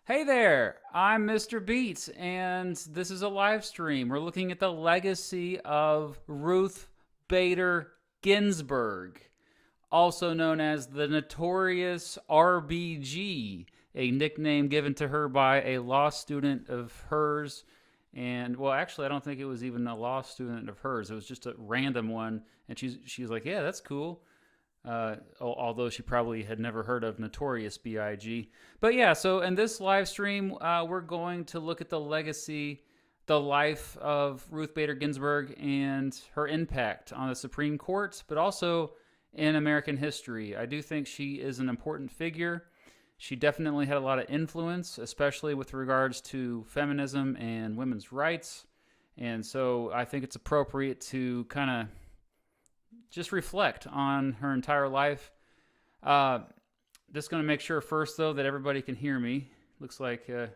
Hey there, I'm Mr. Beats, and this is a live stream. We're looking at the legacy of Ruth Bader Ginsburg, also known as the Notorious RBG, a nickname given to her by a law student of hers. And well, actually, I don't think it was even a law student of hers. It was just a random one, and she's like, "Yeah, that's cool." Although she probably had never heard of Notorious B.I.G. But yeah, so in this live stream, we're going to look at the legacy, the life of Ruth Bader Ginsburg and her impact on the Supreme Court, but also in American history. I do think she is an important figure. She definitely had a lot of influence, especially with regards to feminism and women's rights. And so I think it's appropriate to kind of just reflect on her entire life. Just going to make sure first, though, that everybody can hear me. Looks like, my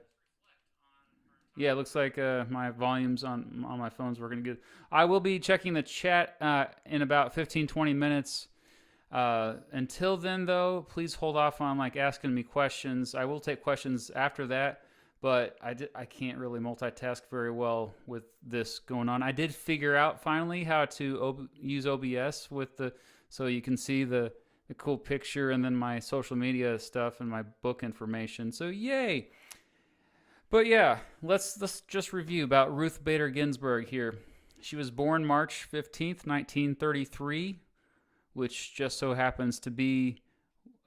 volumes on my phone's working good. I will be checking the chat in about 15, 20 minutes. Until then, though, please hold off on asking me questions. I will take questions after that, but I can't really multitask very well with this going on. I did figure out finally how to use OBS so you can see the cool picture and then my social media stuff and my book information. So yay! But yeah, let's just review about Ruth Bader Ginsburg here. She was born March 15th, 1933, which just so happens to be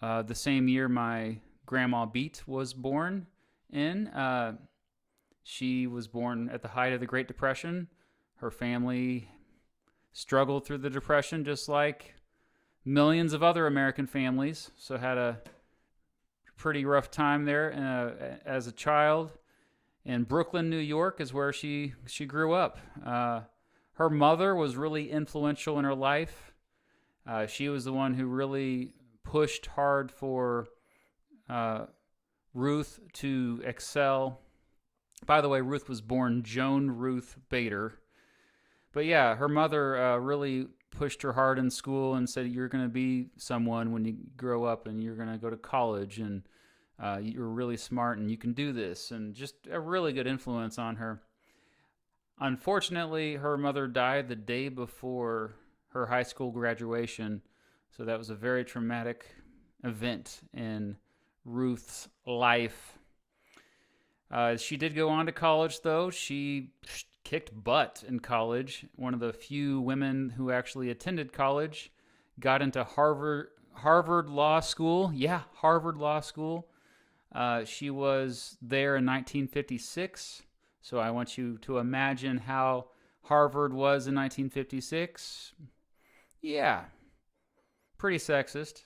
the same year my grandma Beat was born in. She was born at the height of the Great Depression. Her family struggled through the Depression just like millions of other American families, so had a pretty rough time there as a child. In Brooklyn, New York is where she grew up. Her mother was really influential in her life. She was the one who really pushed hard for Ruth to excel. By the way, Ruth was born Joan Ruth Bader. But yeah, her mother really pushed her hard in school and said, "You're going to be someone when you grow up, and you're going to go to college, and you're really smart, and you can do this." And just a really good influence on her. Unfortunately, her mother died the day before her high school graduation, so that was a very traumatic event in Ruth's life. She did go on to college, though. She kicked butt in college. One of the few women who actually attended college, got into Harvard Law School. Yeah, Harvard Law School. She was there in 1956. So I want you to imagine how Harvard was in 1956. Yeah, pretty sexist.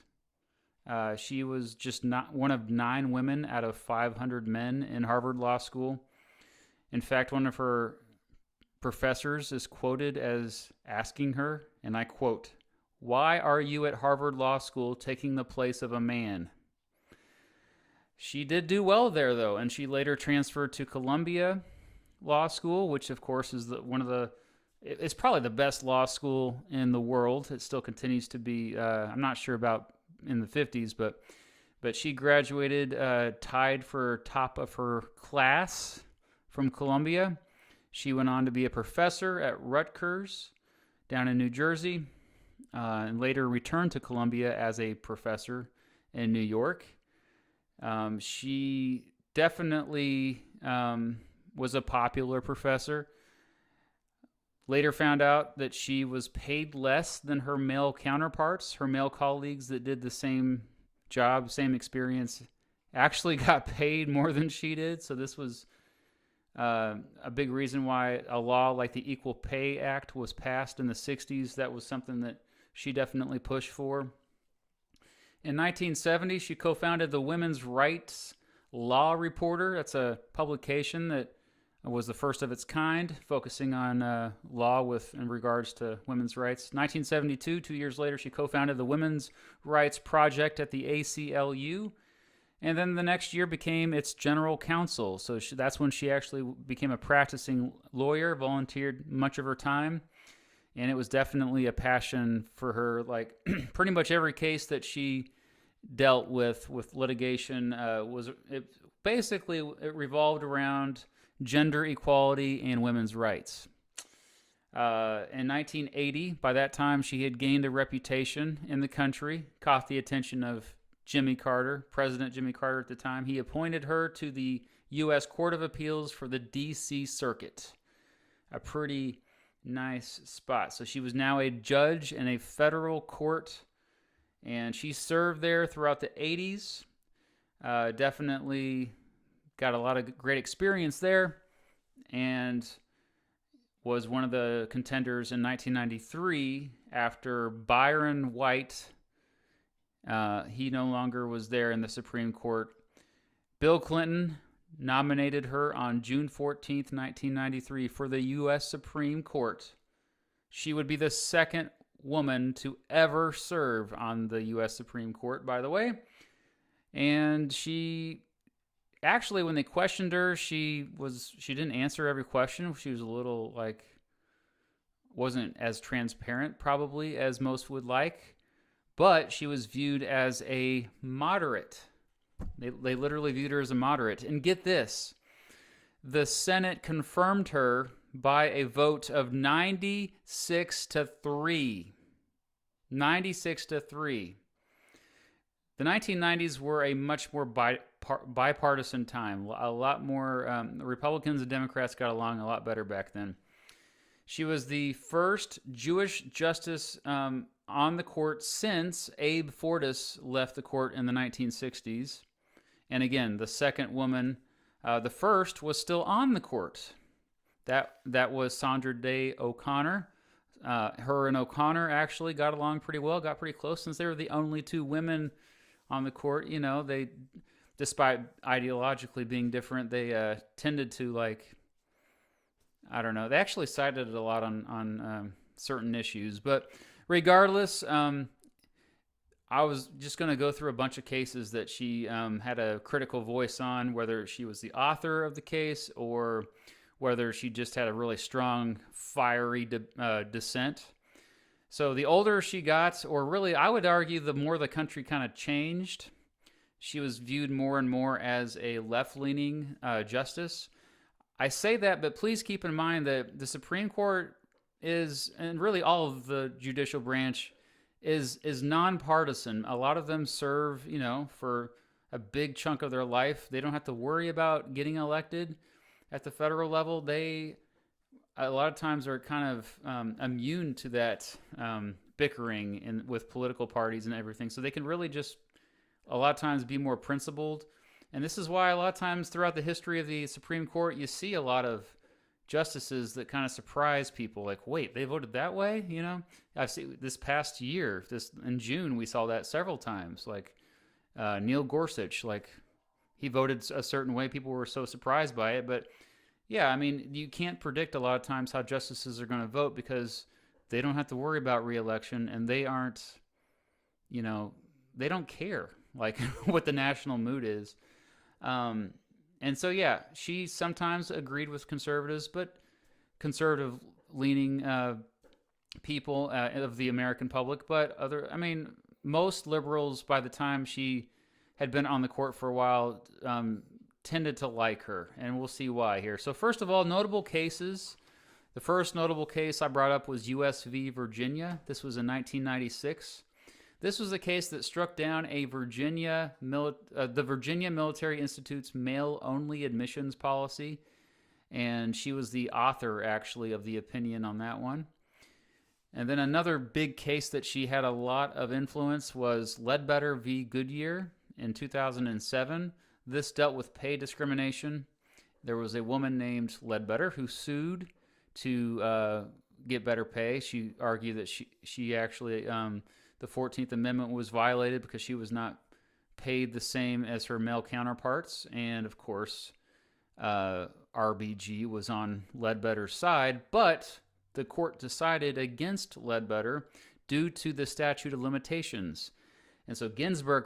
She was just not one of 9 women out of 500 men in Harvard Law School. In fact, one of her professors is quoted as asking her, and I quote, "Why are you at Harvard Law School taking the place of a man?" She did do well there, though, and she later transferred to Columbia Law School, which, of course, is it's probably the best law school in the world. It still continues to be. I'm not sure about in the 50s, but she graduated tied for top of her class from Columbia. She went on to be a professor at Rutgers down in New Jersey, and later returned to Columbia as a professor in New York. She definitely was a popular professor. Later found out that she was paid less than her male counterparts. Her male colleagues that did the same job, same experience, actually got paid more than she did. So this was a big reason why a law like the Equal Pay Act was passed in the 60s. That was something that she definitely pushed for. In 1970, she co-founded the Women's Rights Law Reporter. That's a publication that was the first of its kind, focusing on law in regards to women's rights. 1972, 2 years later, she co-founded the Women's Rights Project at the ACLU, and then the next year became its general counsel. So that's when she actually became a practicing lawyer, volunteered much of her time, and it was definitely a passion for her. Like pretty much every case that she dealt with litigation basically it revolved around gender equality and women's rights. In 1980, by that time, she had gained a reputation in the country, caught the attention of Jimmy Carter, President Jimmy Carter at the time. He appointed her to the U.S. Court of Appeals for the D.C. Circuit, a pretty nice spot. So she was now a judge in a federal court, and she served there throughout the 80s. Definitely got a lot of great experience there, and was one of the contenders in 1993 after Byron White, he no longer was there in the Supreme Court. Bill Clinton nominated her on June 14th, 1993 for the U.S. Supreme Court. She would be the second woman to ever serve on the U.S. Supreme Court, by the way. And she actually, when they questioned her, she didn't answer every question. She was a little wasn't as transparent probably as most would like, but she was viewed as a moderate. They literally viewed her as a moderate. And get this, the Senate confirmed her by a vote of 96-3. 96-3. The 1990s were a much more bipartisan time. A lot more Republicans and Democrats got along a lot better back then. She was the first Jewish justice on the court since Abe Fortas left the court in the 1960s. And again, the second woman, the first was still on the court. That was Sandra Day O'Connor. Her and O'Connor actually got along pretty well, got pretty close, since they were the only two women on the court. You know, they, despite ideologically being different, they tended to I don't know. They actually sided a lot on certain issues. But regardless, I was just going to go through a bunch of cases that she had a critical voice on, whether she was the author of the case or whether she just had a really strong, fiery dissent. So the older she got, or really I would argue the more the country kind of changed, she was viewed more and more as a left-leaning justice. I say that, but please keep in mind that the Supreme Court is, and really all of the judicial branch, is nonpartisan. A lot of them serve, for a big chunk of their life. They don't have to worry about getting elected at the federal level. They, a lot of times, are kind of immune to that bickering with political parties and everything. So they can really just, a lot of times, be more principled. And this is why a lot of times throughout the history of the Supreme Court, you see a lot of justices that kind of surprise people. Like, wait, they voted that way? I've seen this past year, in June, we saw that several times. Like Neil Gorsuch, he voted a certain way. People were so surprised by it. But yeah, I mean, you can't predict a lot of times how justices are going to vote because they don't have to worry about re-election, and they aren't, they don't care what the national mood is. And so, yeah, she sometimes agreed with conservatives, but conservative-leaning people of the American public. But most liberals, by the time she had been on the court for a while, tended to like her, and we'll see why here. So first of all, notable cases. The first notable case I brought up was U.S. v. Virginia. This was in 1996. This was a case that struck down the Virginia Military Institute's male-only admissions policy, and she was the author, actually, of the opinion on that one. And then another big case that she had a lot of influence was Ledbetter v. Goodyear in 2007. This dealt with pay discrimination. There was a woman named Ledbetter who sued to get better pay. She argued that she actually... the 14th Amendment was violated because she was not paid the same as her male counterparts. And, of course, RBG was on Ledbetter's side. But the court decided against Ledbetter due to the statute of limitations. And so Ginsburg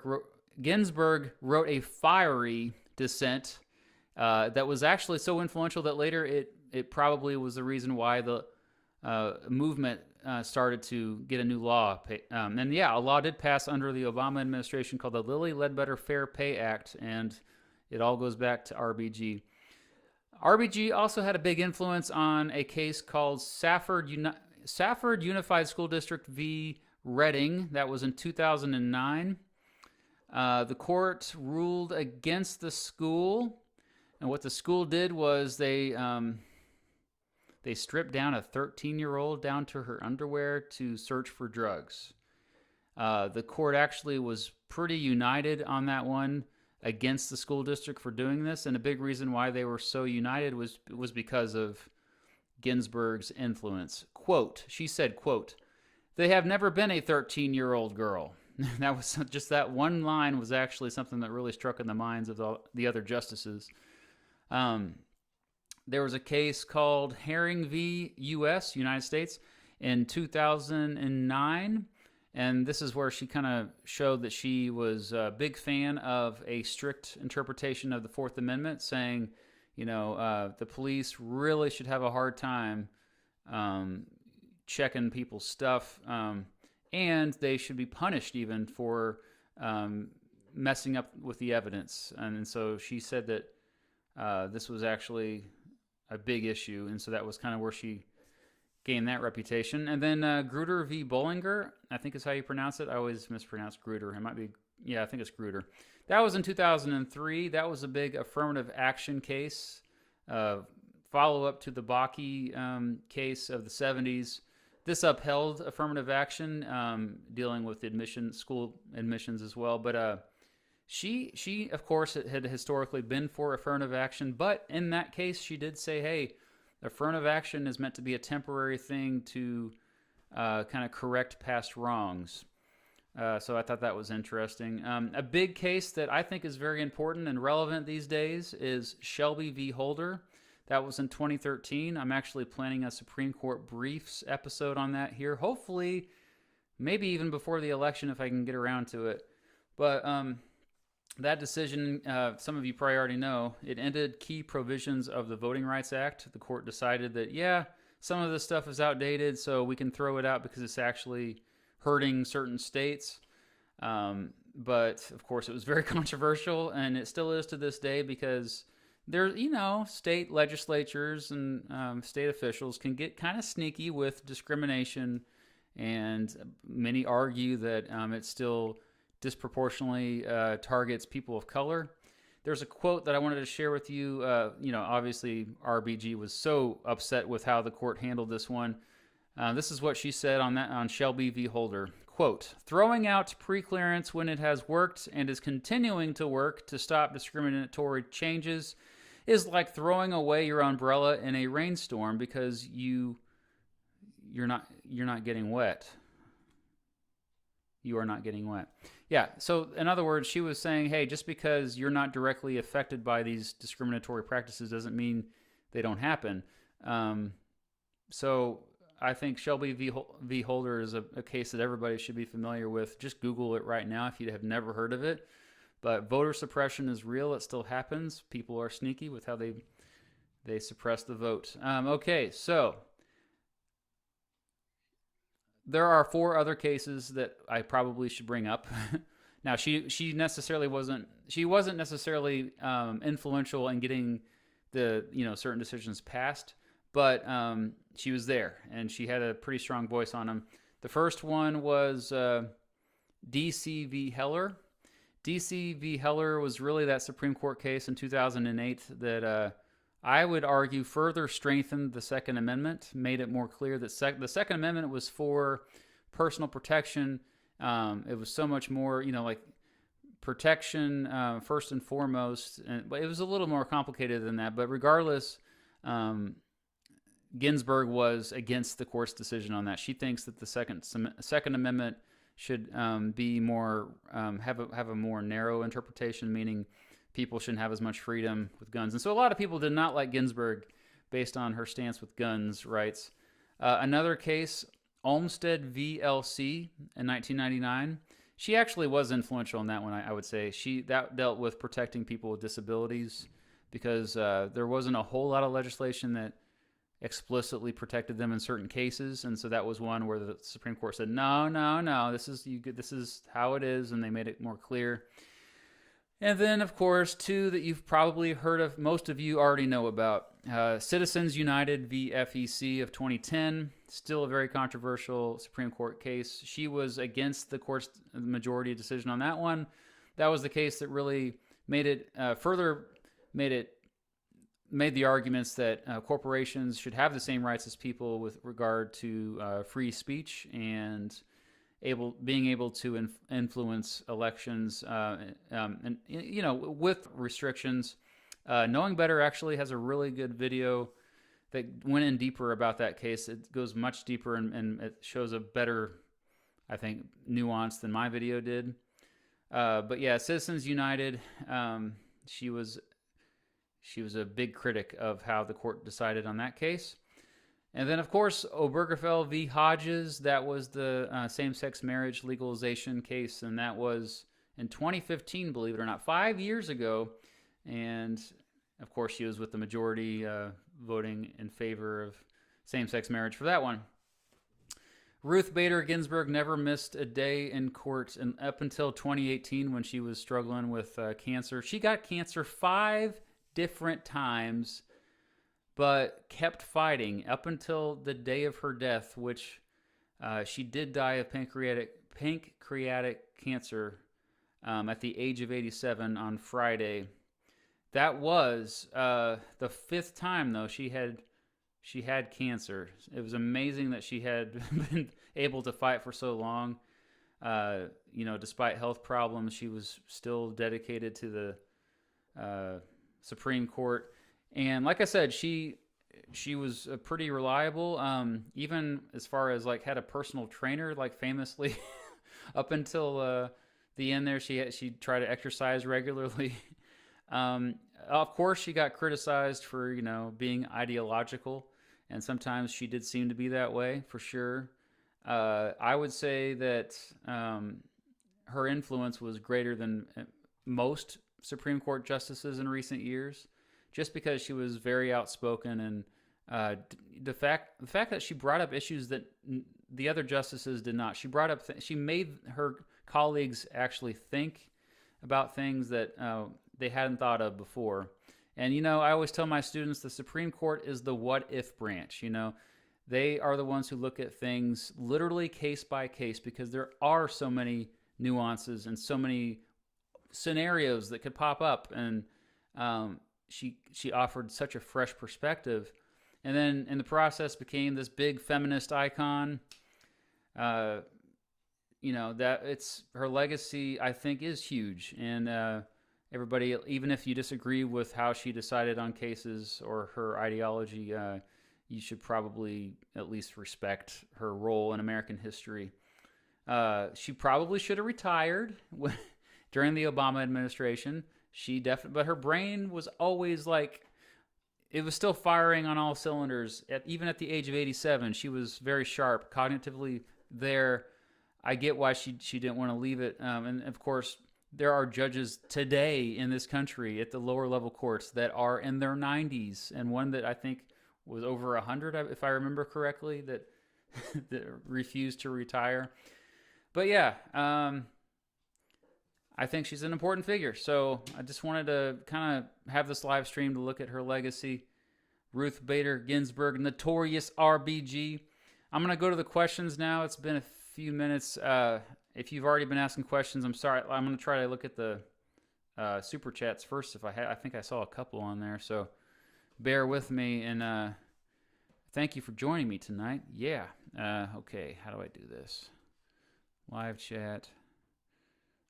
wrote a fiery dissent that was actually so influential that later it probably was the reason why the movement started to get a new law. And yeah, a law did pass under the Obama administration called the Lilly Ledbetter Fair Pay Act, and it all goes back to RBG. RBG also had a big influence on a case called Safford Unified School District v. Reading. That was in 2009. The court ruled against the school, and what the school did was they stripped down a 13-year-old down to her underwear to search for drugs. The court actually was pretty united on that one against the school district for doing this, and a big reason why they were so united was because of Ginsburg's influence. Quote, she said, quote, "They have never been a 13-year-old girl." That was just that one line was actually something that really struck in the minds of the other justices. There was a case called Herring v. U.S., United States, in 2009. And this is where she kind of showed that she was a big fan of a strict interpretation of the Fourth Amendment, saying, the police really should have a hard time checking people's stuff, and they should be punished even for messing up with the evidence. And so she said that this was actually a big issue, and so that was kind of where she gained that reputation. And then Grutter v. Bollinger, I think is how you pronounce it. I always mispronounce Grutter. It might be, I think it's Grutter. That was in 2003. That was a big affirmative action case, follow-up to the Bakke case of the 70s. This upheld affirmative action, dealing with school admissions as well. But she, of course, had historically been for affirmative action. But in that case, she did say, hey, affirmative action is meant to be a temporary thing to kind of correct past wrongs. So I thought that was interesting. A big case that I think is very important and relevant these days is Shelby v. Holder. That was in 2013. I'm actually planning a Supreme Court Briefs episode on that here. Hopefully, maybe even before the election if I can get around to it. But that decision, some of you probably already know, it ended key provisions of the Voting Rights Act. The court decided that, some of this stuff is outdated, so we can throw it out because it's actually hurting certain states. But, of course, it was very controversial, and it still is to this day because there, state legislatures and state officials can get kind of sneaky with discrimination, and many argue that it still disproportionately targets people of color. There's a quote that I wanted to share with you. Obviously RBG was so upset with how the court handled this one. This is what she said on Shelby v. Holder. Quote, "Throwing out preclearance when it has worked and is continuing to work to stop discriminatory changes is like throwing away your umbrella in a rainstorm because you're not getting wet. You are not getting wet." Yeah, so in other words, she was saying, hey, just because you're not directly affected by these discriminatory practices doesn't mean they don't happen. So I think Shelby v. Holder is a case that everybody should be familiar with. Just Google it right now if you have never heard of it. But voter suppression is real. It still happens. People are sneaky with how they suppress the vote. Okay, so there are 4 other cases that I probably should bring up. Now, she wasn't necessarily influential in getting the certain decisions passed, but she was there and she had a pretty strong voice on them. The first one was D.C. v. Heller. D.C. v. Heller was really that Supreme Court case in 2008 that I would argue further strengthened the Second Amendment, made it more clear that the Second Amendment was for personal protection. It was so much more, protection first and foremost. But it was a little more complicated than that. But regardless, Ginsburg was against the court's decision on that. She thinks that the Second Amendment should be more have a more narrow interpretation, meaning people shouldn't have as much freedom with guns. And so a lot of people did not like Ginsburg based on her stance with guns rights. Another case, Olmstead v. LC in 1999. She actually was influential in that one, I would say. That dealt with protecting people with disabilities because there wasn't a whole lot of legislation that explicitly protected them in certain cases, and so that was one where the Supreme Court said, no, no, no, this is how it is, and they made it more clear. And then, of course, two that you've probably heard of, most of you already know about. Citizens United v. FEC of 2010, still a very controversial Supreme Court case. She was against the court's majority decision on that one. That was the case that really made it made the arguments that corporations should have the same rights as people with regard to free speech and being able to influence elections, and with restrictions. Knowing Better actually has a really good video that went in deeper about that case. It goes much deeper and it shows a better, I think, nuance than my video did. But yeah, Citizens United, she was a big critic of how the court decided on that case. And then, of course, Obergefell v. Hodges, that was the same-sex marriage legalization case, and that was in 2015, believe it or not, 5 years ago. And, of course, she was with the majority voting in favor of same-sex marriage for that one. Ruth Bader Ginsburg never missed a day in court and up until 2018 when she was struggling with cancer. She got cancer 5 different times, but kept fighting up until the day of her death, which she did die of pancreatic cancer at the age of 87 on Friday. That was the 5th time, though, she had cancer. It was amazing that she had been able to fight for so long. Despite health problems, she was still dedicated to the Supreme Court. And like I said, she was pretty reliable, even as far as like had a personal trainer, like famously up until the end there. She tried to exercise regularly. Of course, she got criticized for being ideological, and sometimes she did seem to be that way for sure. I would say that her influence was greater than most Supreme Court justices in recent years, just because she was very outspoken, and the fact that she brought up issues that the other justices did not. She made her colleagues actually think about things that they hadn't thought of before. And I always tell my students the Supreme Court is the what if branch. They are the ones who look at things literally case by case, because there are so many nuances and so many scenarios that could pop up, and she offered such a fresh perspective, and then in the process became this big feminist icon. That it's her legacy, I think, is huge, and everybody, even if you disagree with how she decided on cases or her ideology, you should probably at least respect her role in American history. She probably should have retired during the Obama administration. But her brain was always it was still firing on all cylinders. Even at the age of 87, she was very sharp, cognitively there. I get why she didn't want to leave it. And of course, there are judges today in this country at the lower level courts that are in their 90s, and one that I think was over 100, if I remember correctly, that refused to retire. But yeah, I think she's an important figure. So I just wanted to kind of have this live stream to look at her legacy. Ruth Bader Ginsburg, notorious RBG. I'm going to go to the questions now. It's been a few minutes. If you've already been asking questions, I'm sorry. I'm going to try to look at the super chats first. I think I saw a couple on there. So bear with me, and thank you for joining me tonight. Yeah. Okay. How do I do this? Live chat.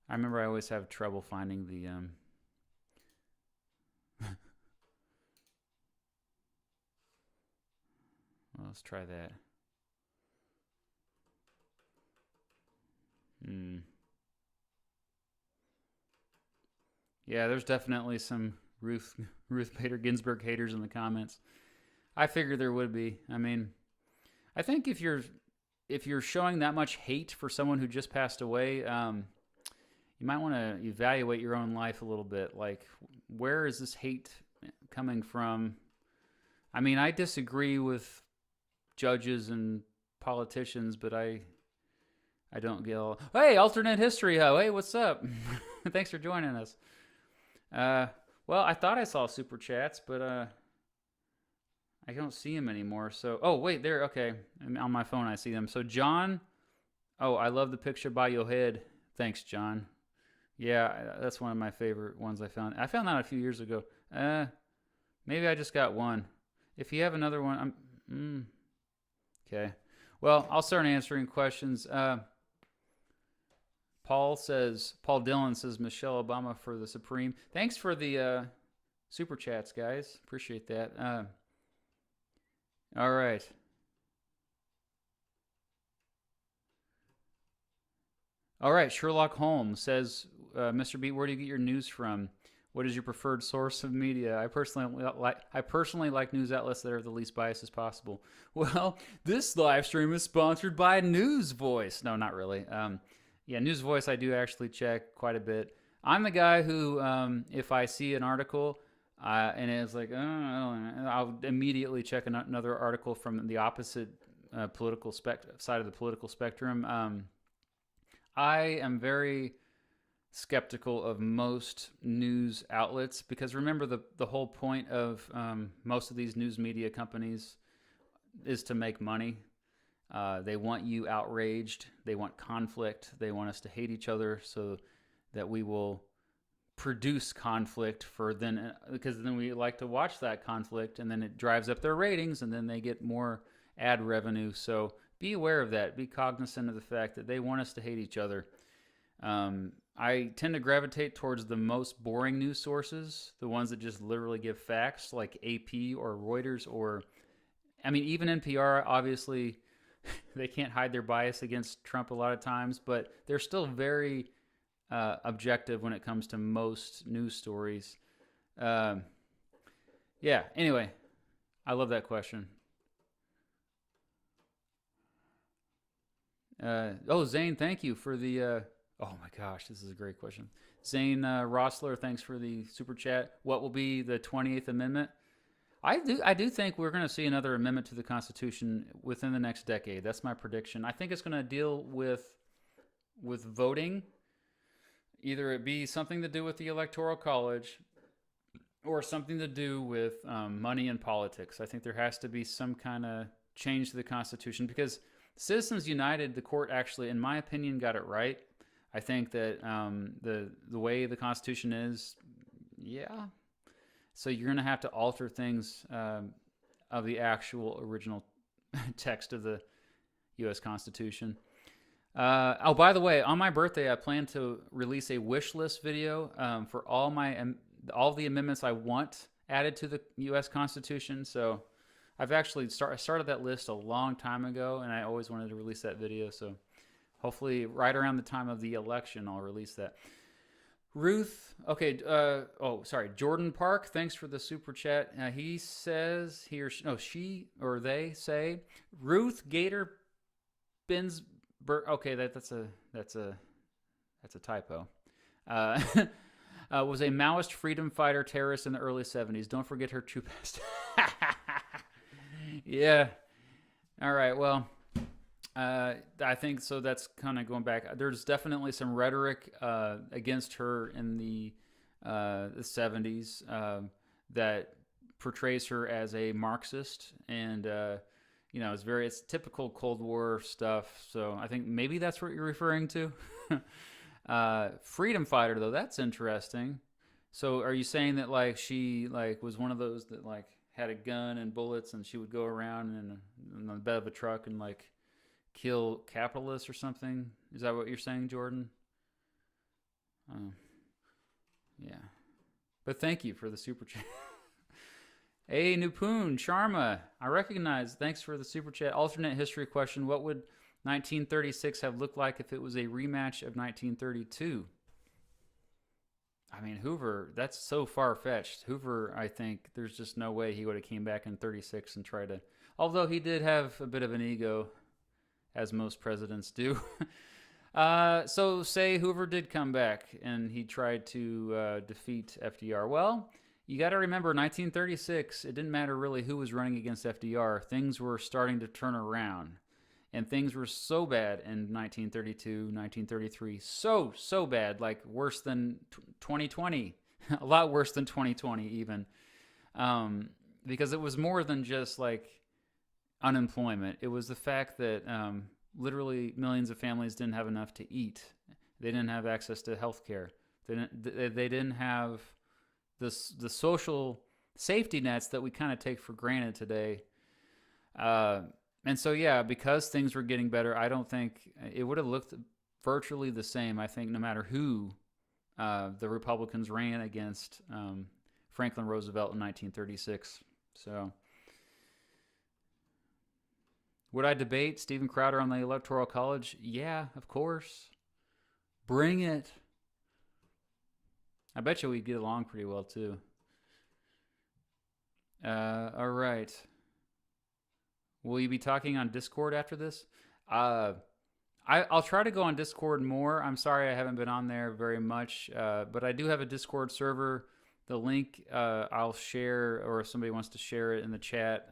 I remember I always have trouble finding the well, let's try that. Yeah, there's definitely some Ruth Bader Ginsburg haters in the comments. I figured there would be. I mean, I think if you're showing that much hate for someone who just passed away, you might want to evaluate your own life a little bit. Like, where is this hate coming from? I mean, I disagree with judges and politicians, but I don't get all. Hey, alternate history, ho. Hey, what's up? Thanks for joining us. Uh, well, I thought I saw super chats, but I don't see them anymore. So, oh wait, there. Okay, on my phone I see them. So John, oh, I love the picture by your head. Thanks, John. Yeah, that's one of my favorite ones I found. I found that a few years ago. Maybe I just got one. If you have another one, okay. Well, I'll start answering questions. Paul Dillon says Michelle Obama for the Supreme. Thanks for the super chats, guys. Appreciate that. All right. All right. Sherlock Holmes says, Mr. B, where do you get your news from? What is your preferred source of media? I personally like news outlets that are the least biased as possible. Well, this live stream is sponsored by News Voice. No, not really. Yeah, News Voice I do actually check quite a bit. I'm the guy who, if I see an article and it's like, I'll immediately check another article from the opposite side of the political spectrum. I am very skeptical of most news outlets because remember the whole point of most of these news media companies is to make money. They want you outraged. They want conflict. They want us to hate each other so that we will produce conflict because then we like to watch that conflict and then it drives up their ratings and then they get more ad revenue. So be aware of that. Be cognizant of the fact that they want us to hate each other. I tend to gravitate towards the most boring news sources, the ones that just literally give facts like AP or Reuters even NPR, obviously, they can't hide their bias against Trump a lot of times, but they're still very objective when it comes to most news stories. Yeah, anyway, I love that question. Zane, thank you for the... oh my gosh, this is a great question. Zane Rossler, thanks for the super chat. What will be the 28th Amendment? I do think we're going to see another amendment to the Constitution within the next decade. That's my prediction. I think it's going to deal with voting. Either it be something to do with the Electoral College or something to do with money and politics. I think there has to be some kind of change to the Constitution because Citizens United, the court actually, in my opinion, got it right. I think that the way the Constitution is, yeah. So you're going to have to alter things of the actual original text of the U.S. Constitution. By the way, on my birthday, I plan to release a wish list video for all the amendments I want added to the U.S. Constitution. So I've actually started that list a long time ago, and I always wanted to release that video. So hopefully right around the time of the election, I'll release that. Ruth, okay, Jordan Park, thanks for the super chat. He says, they say, Ruth Bader Ginsburg, okay, that's a typo. Was a Maoist freedom fighter terrorist in the early 70s. Don't forget her true past. Yeah. All right, well, I think so. That's kind of going back. There's definitely some rhetoric against her in the 70s that portrays her as a Marxist, and it's typical Cold War stuff. So I think maybe that's what you're referring to. Freedom fighter, though, that's interesting. So are you saying that she was one of those that had a gun and bullets, and she would go around in the bed of a truck and kill capitalists or something? Is that what you're saying, Jordan? Yeah. But thank you for the super chat. Hey, Nupun, Sharma, I recognize. Thanks for the super chat. Alternate history question. What would 1936 have looked like if it was a rematch of 1932? I mean, Hoover, that's so far-fetched. Hoover, I think, there's just no way he would have came back in 36 and tried to... Although he did have a bit of an ego, as most presidents do. So say Hoover did come back and he tried to defeat FDR. Well, you got to remember 1936, it didn't matter really who was running against FDR. Things were starting to turn around. And things were so bad in 1932, 1933. So bad, like worse than 2020. A lot worse than 2020 even. Because it was more than just like unemployment. It was the fact that literally millions of families didn't have enough to eat. They didn't have access to health care. They didn't have the social safety nets that we kind of take for granted today. And so, yeah, because things were getting better, I don't think it would have looked virtually the same. I think no matter who the Republicans ran against Franklin Roosevelt in 1936. So, would I debate Steven Crowder on the Electoral College? Yeah, of course. Bring it. I bet you we'd get along pretty well, too. All right. Will you be talking on Discord after this? I'll try to go on Discord more. I'm sorry I haven't been on there very much, but I do have a Discord server. The link I'll share, or if somebody wants to share it in the chat.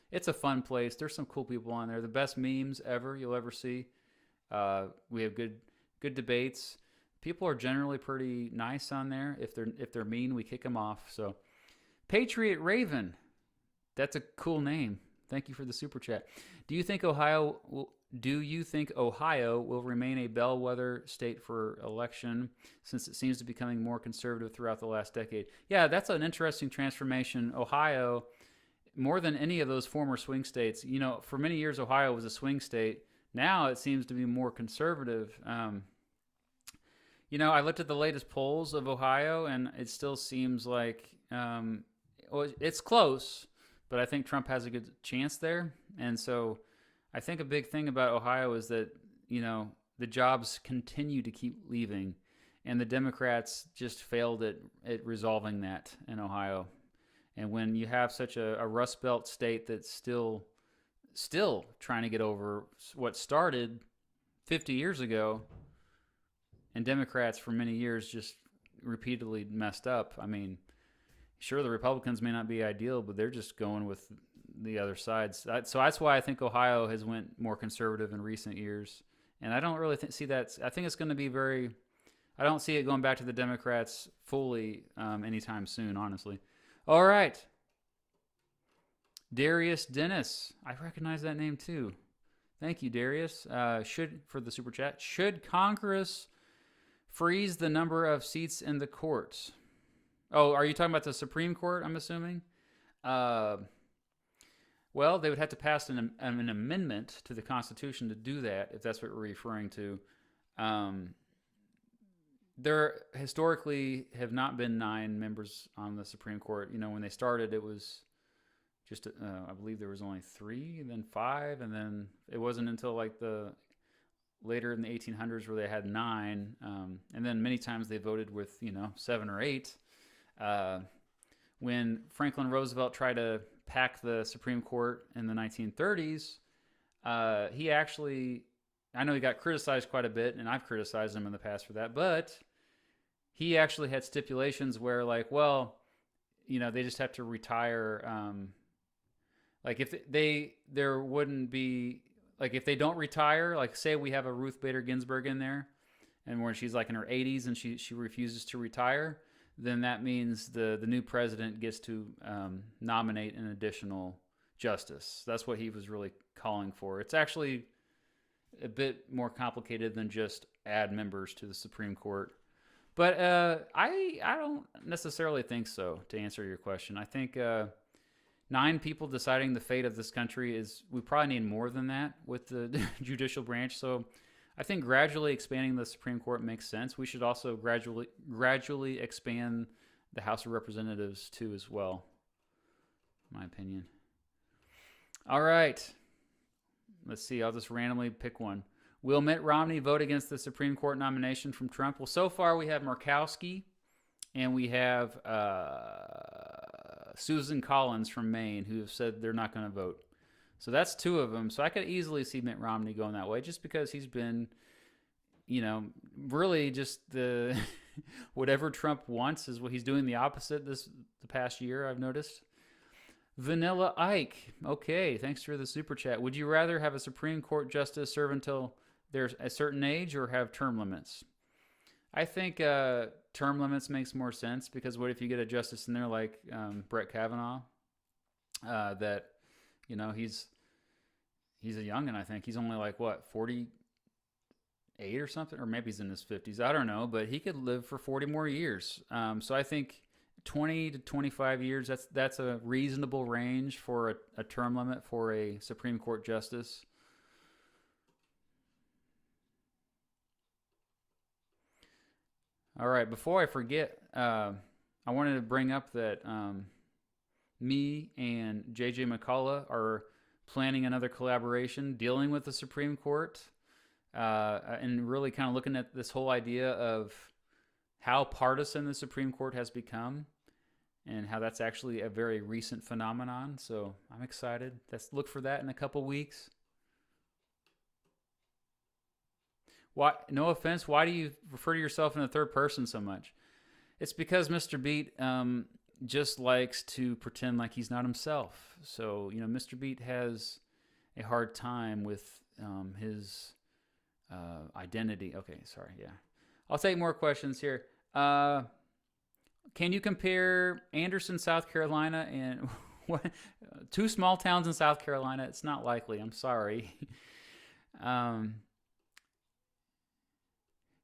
It's a fun place. There's some cool people on there. The best memes ever you'll ever see. We have good debates. People are generally pretty nice on there. If they're mean, we kick them off. So, Patriot Raven, that's a cool name. Thank you for the super chat. Do you think Ohio will remain a bellwether state for election since it seems to be becoming more conservative throughout the last decade? Yeah, that's an interesting transformation. Ohio, more than any of those former swing states, for many years Ohio was a swing state. Now it seems to be more conservative. I looked at the latest polls of Ohio, and it still seems like it's close. But I think Trump has a good chance there. And so I think a big thing about Ohio is that, the jobs continue to keep leaving. And the Democrats just failed at resolving that in Ohio. And when you have such a Rust Belt state that's still trying to get over what started 50 years ago, and Democrats for many years just repeatedly messed up. I mean, sure, the Republicans may not be ideal, but they're just going with the other sides. So that's why I think Ohio has went more conservative in recent years. And I don't really see that. I think it's going to be I don't see it going back to the Democrats fully anytime soon, honestly. All right. Darius Dennis. I recognize that name too. Thank you, Darius. For the super chat. Should Congress freeze the number of seats in the courts? Oh, are you talking about the Supreme Court, I'm assuming? Well, they would have to pass an amendment to the Constitution to do that, if that's what we're referring to. There historically have not been 9 members on the Supreme Court. When they started, it was just, I believe there was only 3, and then 5, and then it wasn't until like later in the 1800s where they had 9. And then many times they voted with, 7 or 8. When Franklin Roosevelt tried to pack the Supreme Court in the 1930s, he actually, I know he got criticized quite a bit, and I've criticized him in the past for that, but he actually had stipulations where, like, they just have to retire. Like, if there wouldn't be, like, if they don't retire, like, say we have a Ruth Bader Ginsburg in there, and where she's like in her 80s and she refuses to retire, then that means the new president gets to nominate an additional justice. That's what he was really calling for. It's actually a bit more complicated than just add members to the Supreme Court. But I don't necessarily think so, to answer your question. I think 9 people deciding the fate of this country we probably need more than that with the judicial branch. So I think gradually expanding the Supreme Court makes sense. We should also gradually expand the House of Representatives too, as well, in my opinion. All right. Let's see. I'll just randomly pick one. Will Mitt Romney vote against the Supreme Court nomination from Trump? Well, so far we have Murkowski and we have Susan Collins from Maine who have said they're not going to vote. So that's 2 of them. So I could easily see Mitt Romney going that way just because he's been, really just Whatever Trump wants is what he's doing the opposite the past year, I've noticed. Vanilla Ike. Okay, thanks for the super chat. Would you rather have a Supreme Court justice serve until there's a certain age or have term limits? I think term limits makes more sense because what if you get a justice in there like Brett Kavanaugh? That he's a youngin'. I think he's only like what 48 or something, or maybe he's in his 50s. I don't know, but he could live for 40 more years. So I think 20 to 25 years. That's a reasonable range for a term limit for a Supreme Court justice. All right, before I forget, I wanted to bring up that me and JJ McCullough are planning another collaboration dealing with the Supreme Court and really kind of looking at this whole idea of how partisan the Supreme Court has become and how that's actually a very recent phenomenon. So I'm excited. Let's look for that in a couple weeks. Why? No offense. Why do you refer to yourself in the third person so much? It's because Mr. Beat just likes to pretend like he's not himself. So Mr. Beat has a hard time with his identity. Okay, sorry. Yeah, I'll take more questions here. Can you compare Anderson, South Carolina, and two small towns in South Carolina? It's not likely. I'm sorry.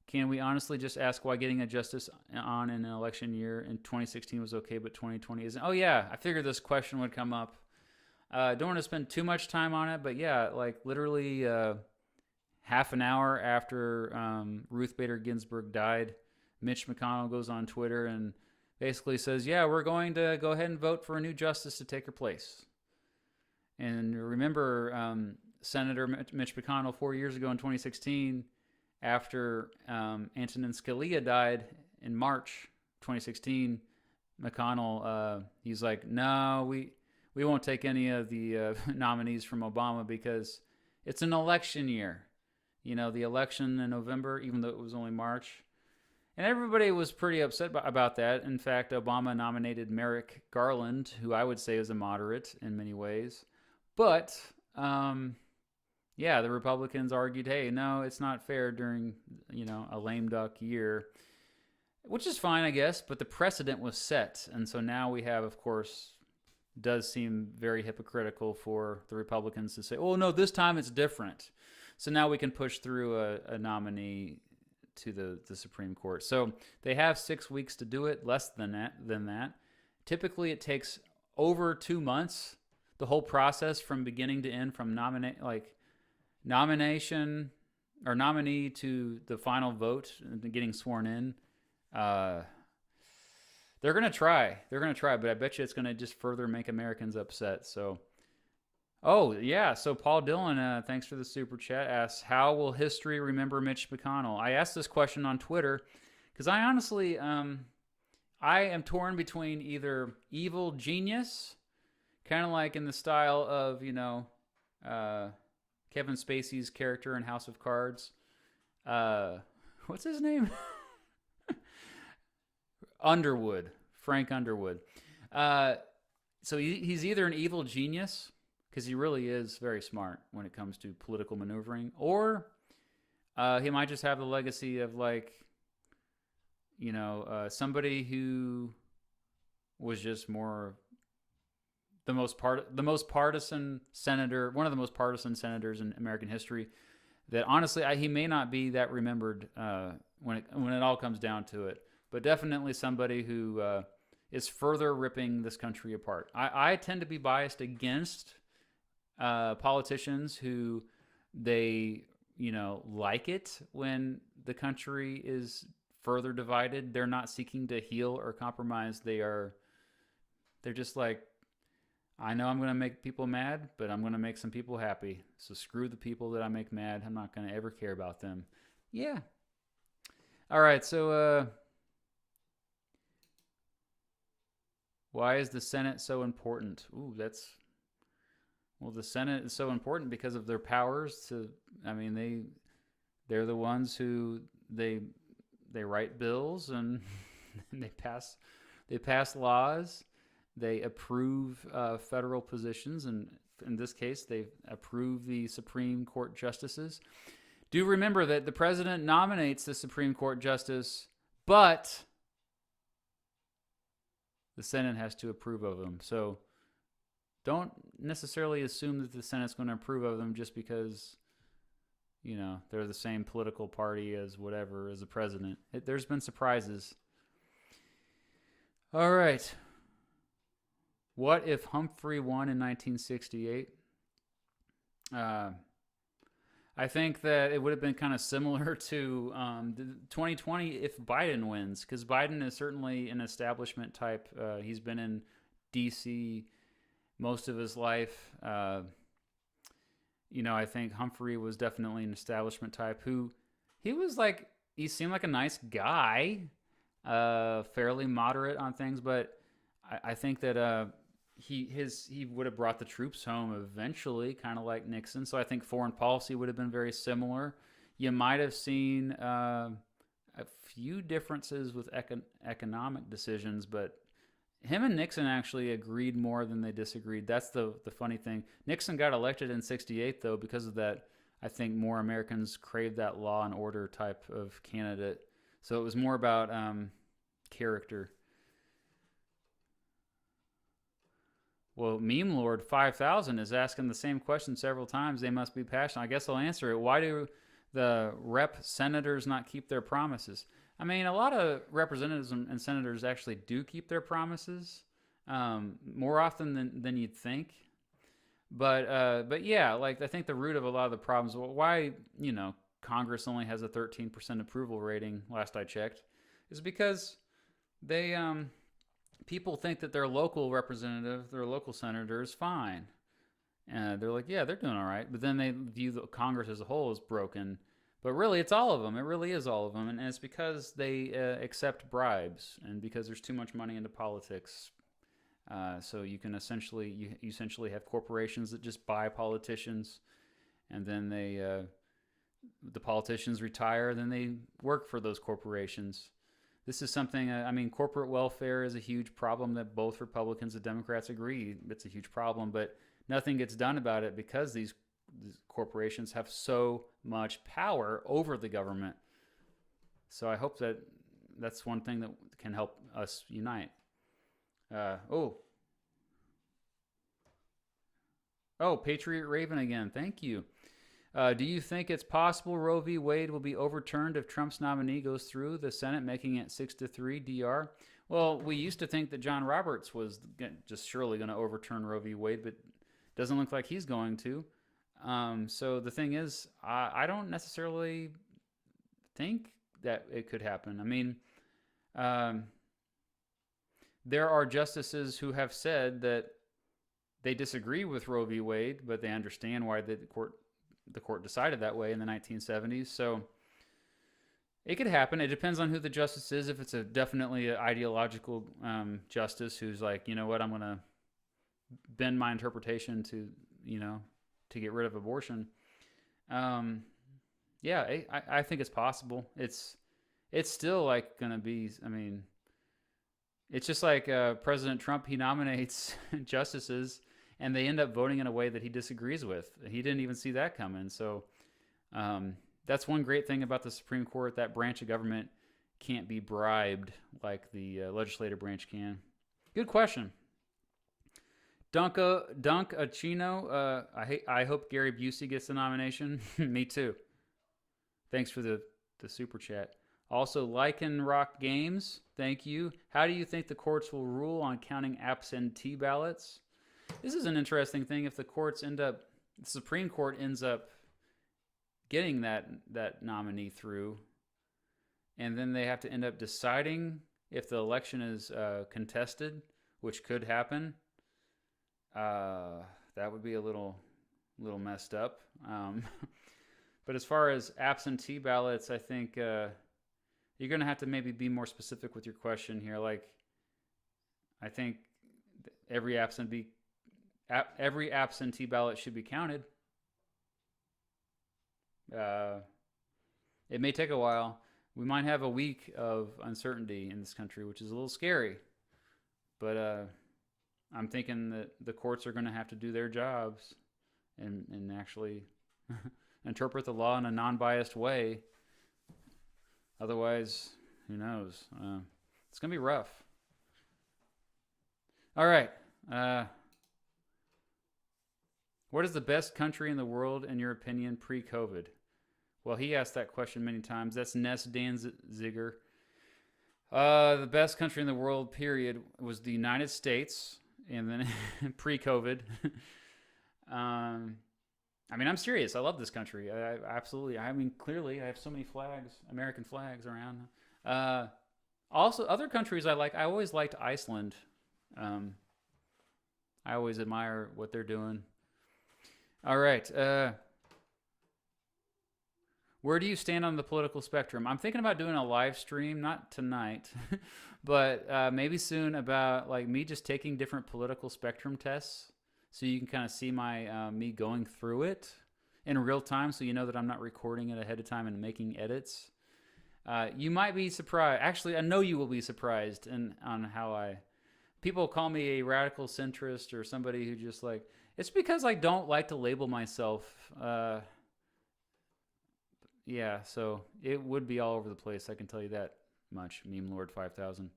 Can we honestly just ask why getting a justice on in an election year in 2016 was okay, but 2020 isn't? Oh, yeah. I figured this question would come up. Don't want to spend too much time on it, but yeah, like literally half an hour after Ruth Bader Ginsburg died, Mitch McConnell goes on Twitter and basically says, yeah, we're going to go ahead and vote for a new justice to take her place. And remember, Senator Mitch McConnell 4 years ago in 2016, after Antonin Scalia died in March 2016, McConnell, he's like, no, we won't take any of the nominees from Obama because it's an election year. The election in November, even though it was only March. And everybody was pretty upset about that. In fact, Obama nominated Merrick Garland, who I would say is a moderate in many ways. But yeah, the Republicans argued, hey, no, it's not fair during, a lame duck year, which is fine, I guess, but the precedent was set. And so now we have, of course, does seem very hypocritical for the Republicans to say, oh, no, this time it's different. So now we can push through a nominee to the Supreme Court. So they have 6 weeks to do it, less than that. Typically, it takes over 2 months, the whole process from beginning to end, from nomination or nominee to the final vote and getting sworn in. They're going to try, but I bet you it's going to just further make Americans upset. So, oh yeah. So Paul Dillon, thanks for the super chat, asks, how will history remember Mitch McConnell? I asked this question on Twitter because I honestly, I am torn between either evil genius, kind of like in the style of, Kevin Spacey's character in House of Cards. What's his name? Frank Underwood. So he's either an evil genius, because he really is very smart when it comes to political maneuvering, or he might just have the legacy of somebody who was just more the most partisan senator, one of the most partisan senators in American history. That honestly, he may not be that remembered when it all comes down to it, but definitely somebody who is further ripping this country apart. I tend to be biased against politicians who they like it when the country is further divided. They're not seeking to heal or compromise. They're just like, I know I'm going to make people mad, but I'm going to make some people happy. So screw the people that I make mad. I'm not going to ever care about them. Yeah. All right. So, why is the Senate so important? Ooh, the Senate is so important because of their powers they're the ones who they write bills and they pass laws. They approve federal positions, and in this case, they approve the Supreme Court justices. Do remember that the president nominates the Supreme Court justice, but the Senate has to approve of them. So don't necessarily assume that the Senate's going to approve of them just because, they're the same political party as whatever, as the president. There's been surprises. All right. What if Humphrey won in 1968? I think that it would have been kind of similar to 2020 if Biden wins, because Biden is certainly an establishment type. He's been in D.C. most of his life. I think Humphrey was definitely an establishment type he seemed like a nice guy, fairly moderate on things, but I think that he would have brought the troops home eventually, kind of like Nixon. So I think foreign policy would have been very similar. You might have seen a few differences with economic decisions, but him and Nixon actually agreed more than they disagreed. That's the funny thing. Nixon got elected in 68, though, because of that. I think more Americans craved that law and order type of candidate. So it was more about character. Well, Meme Lord 5000 is asking the same question several times. They must be passionate. I guess I'll answer it. Why do the senators not keep their promises? I mean, a lot of representatives and senators actually do keep their promises more often than you'd think. But yeah, like I think the root of a lot of the problems, why Congress only has a 13% approval rating last I checked, is because they people think that their local representative, their local senator is fine. And they're like, yeah, they're doing all right. But then they view the Congress as a whole as broken. But really, it's all of them. It really is all of them. And it's because they accept bribes and because there's too much money into politics. So you can you essentially have corporations that just buy politicians. And then the politicians retire. Then they work for those corporations. This is something, corporate welfare is a huge problem that both Republicans and Democrats agree it's a huge problem, but nothing gets done about it because these corporations have so much power over the government. So I hope that's one thing that can help us unite. Patriot Raven again. Thank you. Do you think it's possible Roe v. Wade will be overturned if Trump's nominee goes through the Senate, making it 6-3 DR? Well, we used to think that John Roberts was just surely going to overturn Roe v. Wade, but doesn't look like he's going to. So the thing is, I don't necessarily think that it could happen. I mean, there are justices who have said that they disagree with Roe v. Wade, but they understand why the court decided that way in the 1970s. So it could happen. It depends on who the justice is. If it's definitely an ideological justice who's like, you know what, I'm going to bend my interpretation to get rid of abortion. I think it's possible. It's still like going to be, it's just like President Trump, he nominates justices and they end up voting in a way that he disagrees with. He didn't even see that coming. So that's one great thing about the Supreme Court. That branch of government can't be bribed like the legislative branch can. Good question. Dunk Achino. I hope Gary Busey gets the nomination. Me too. Thanks for the super chat. Also, Lycan Rock Games. Thank you. How do you think the courts will rule on counting absentee ballots? This is an interesting thing. If the Supreme Court ends up getting that nominee through, and then they have to end up deciding if the election is contested, which could happen, that would be a little messed up. But as far as absentee ballots, I think you're going to have to maybe be more specific with your question here. Like, I think every absentee ballot should be counted. It may take a while. we might have a week of uncertainty in this country, which is a little scary. But I'm thinking that the courts are going to have to do their jobs and actually interpret the law in a non-biased way. Otherwise, who knows? It's going to be rough. All right. What is the best country in the world, in your opinion, pre-COVID? Well, he asked that question many times. That's Ness Danziger. The best country in the world, period, was the United States, and then pre-COVID. I mean, I'm serious. I love this country. I absolutely. I mean, clearly, I have so many flags, American flags around. Also, other countries I like. I always liked Iceland. I always admire what they're doing. All right. Where do you stand on the political spectrum? I'm thinking about doing a live stream, not tonight, but maybe soon, about like me just taking different political spectrum tests, so you can kind of see my me going through it in real time, so you know that I'm not recording it ahead of time and making edits. You might be surprised. Actually, I know you will be surprised on how people call me a radical centrist or somebody who just like, it's because I don't like to label myself. Yeah, so it would be all over the place. I can tell you that much. Meme Lord 5000.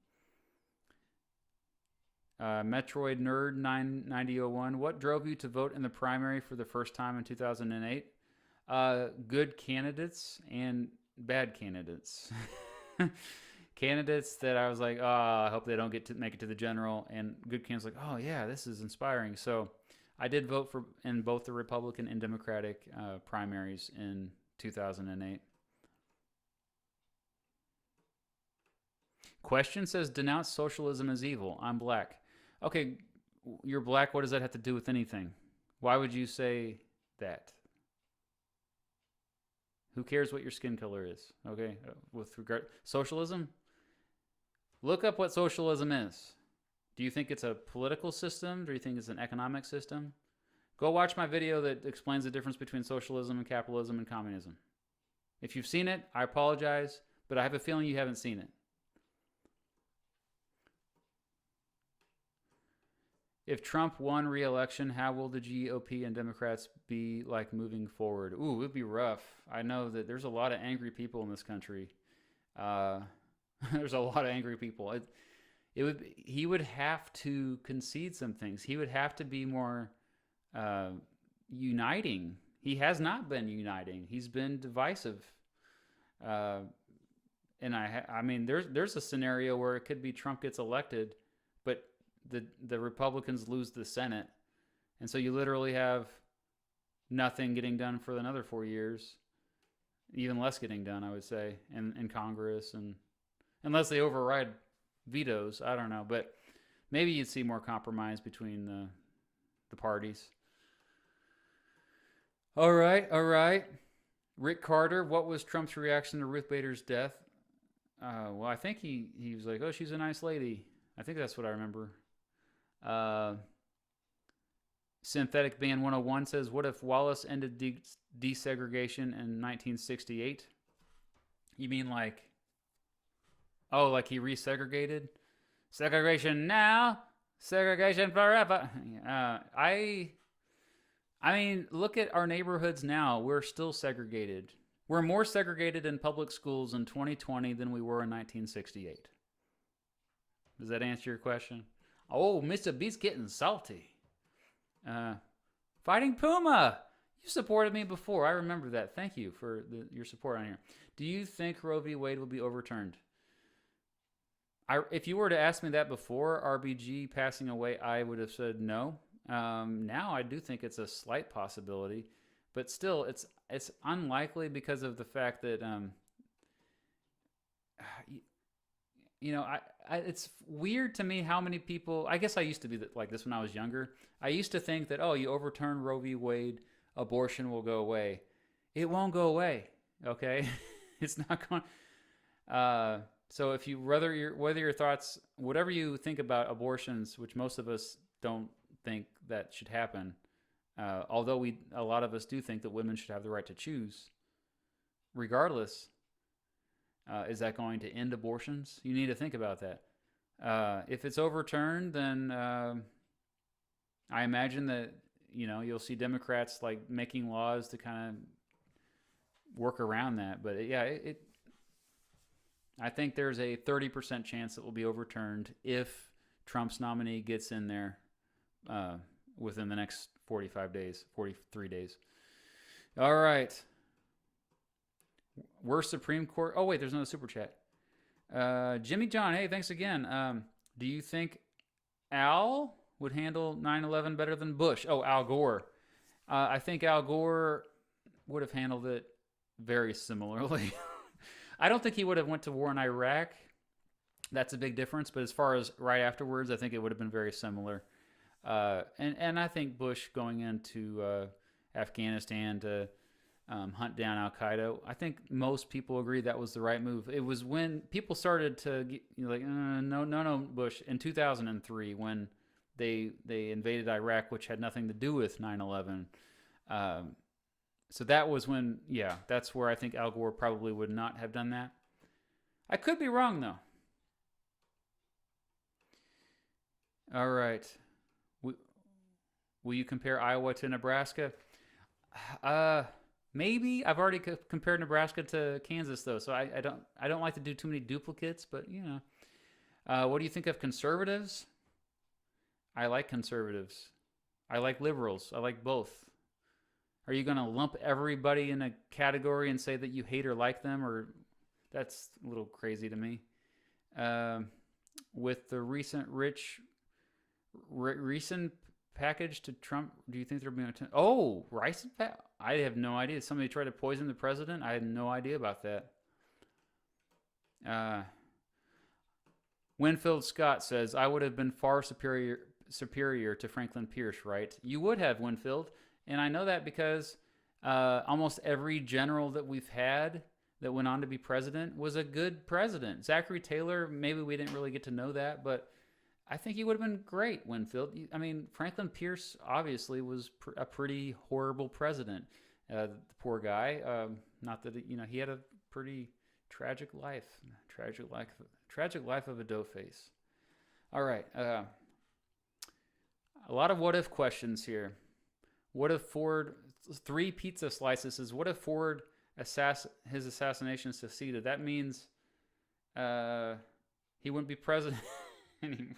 Metroid Nerd 9001. What drove you to vote in the primary for the first time in 2008? Good candidates and bad candidates. Candidates that I was like, oh, I hope they don't make it to the general, and good candidates like, oh yeah, this is inspiring. So I did vote in both the Republican and Democratic primaries in 2008. Question says, denounce socialism as evil. I'm black. Okay, you're black. What does that have to do with anything? Why would you say that? Who cares what your skin color is? Okay, with regard socialism, look up what socialism is. Do you think it's a political system? Do you think it's an economic system? Go watch my video that explains the difference between socialism and capitalism and communism. If you've seen it, I apologize, but I have a feeling you haven't seen it. If Trump won re-election, how will the GOP and Democrats be like moving forward? Ooh, it would be rough. I know that there's a lot of angry people in this country. There's a lot of angry people. He would have to concede some things. He would have to be more uniting. He has not been uniting. He's been divisive. And I mean, there's a scenario where it could be Trump gets elected, but the Republicans lose the Senate, and so you literally have nothing getting done for another 4 years, even less getting done, I would say, in Congress, and unless they override vetoes, I don't know, but maybe you'd see more compromise between the parties. All right. Rick Carter, what was Trump's reaction to Ruth Bader's death? Well, I think he was like, oh, she's a nice lady. I think that's what I remember. Synthetic Band 101 says, what if Wallace ended desegregation in 1968? You mean like, oh, like he resegregated? Segregation now, segregation forever. I mean, look at our neighborhoods now. We're still segregated. We're more segregated in public schools in 2020 than we were in 1968. Does that answer your question? Oh, Mr. Beast getting salty. Fighting Puma. You supported me before. I remember that. Thank you for your support on here. Do you think Roe v. Wade will be overturned? If you were to ask me that before RBG passing away, I would have said no. Now I do think it's a slight possibility, but still it's unlikely because of the fact that it's weird to me how many people, I guess I used to be like this when I was younger. I used to think that, oh, you overturn Roe v. Wade, abortion will go away. It won't go away, okay? It's not going. So if you whether your thoughts, whatever you think about abortions, which most of us don't think that should happen, although a lot of us do think that women should have the right to choose, regardless. Is that going to end abortions? You need to think about that. If it's overturned, then I imagine that you'll see Democrats like making laws to kind of work around that. But I think there's a 30% chance it will be overturned if Trump's nominee gets in there within the next 45 days, 43 days. All right. Worst Supreme Court. Oh, wait, there's another super chat. Jimmy John, hey, thanks again. Do you think Al would handle 9/11 better than Bush? Oh, Al Gore. I think Al Gore would have handled it very similarly. I don't think he would have went to war in Iraq. That's a big difference. But as far as right afterwards, I think it would have been very similar. And I think Bush going into Afghanistan to hunt down Al Qaeda, I think most people agree that was the right move. It was when people started to get, no, Bush, in 2003 when they invaded Iraq, which had nothing to do with 9/11. So that was when, that's where I think Al Gore probably would not have done that. I could be wrong, though. All right. Will you compare Iowa to Nebraska? Maybe. I've already compared Nebraska to Kansas, though, so I don't like to do too many duplicates, but, what do you think of conservatives? I like conservatives. I like liberals. I like both. Are you going to lump everybody in a category and say that you hate or like them? Or that's a little crazy to me. With the recent package to Trump, do you think there'll be rice? I have no idea. Somebody tried to poison the president? I had no idea about that. Winfield Scott says, I would have been far superior to Franklin Pierce, right? You would have, Winfield. And I know that because almost every general that we've had that went on to be president was a good president. Zachary Taylor, maybe we didn't really get to know that, but I think he would have been great, Winfield. I mean, Franklin Pierce obviously was a pretty horrible president. The poor guy. Not that he had a pretty tragic life. Tragic life of a doughface. All right. A lot of what if questions here. What if Ford, 3 pizza slices says, what if Ford his assassination succeeded? That means he wouldn't be president anymore.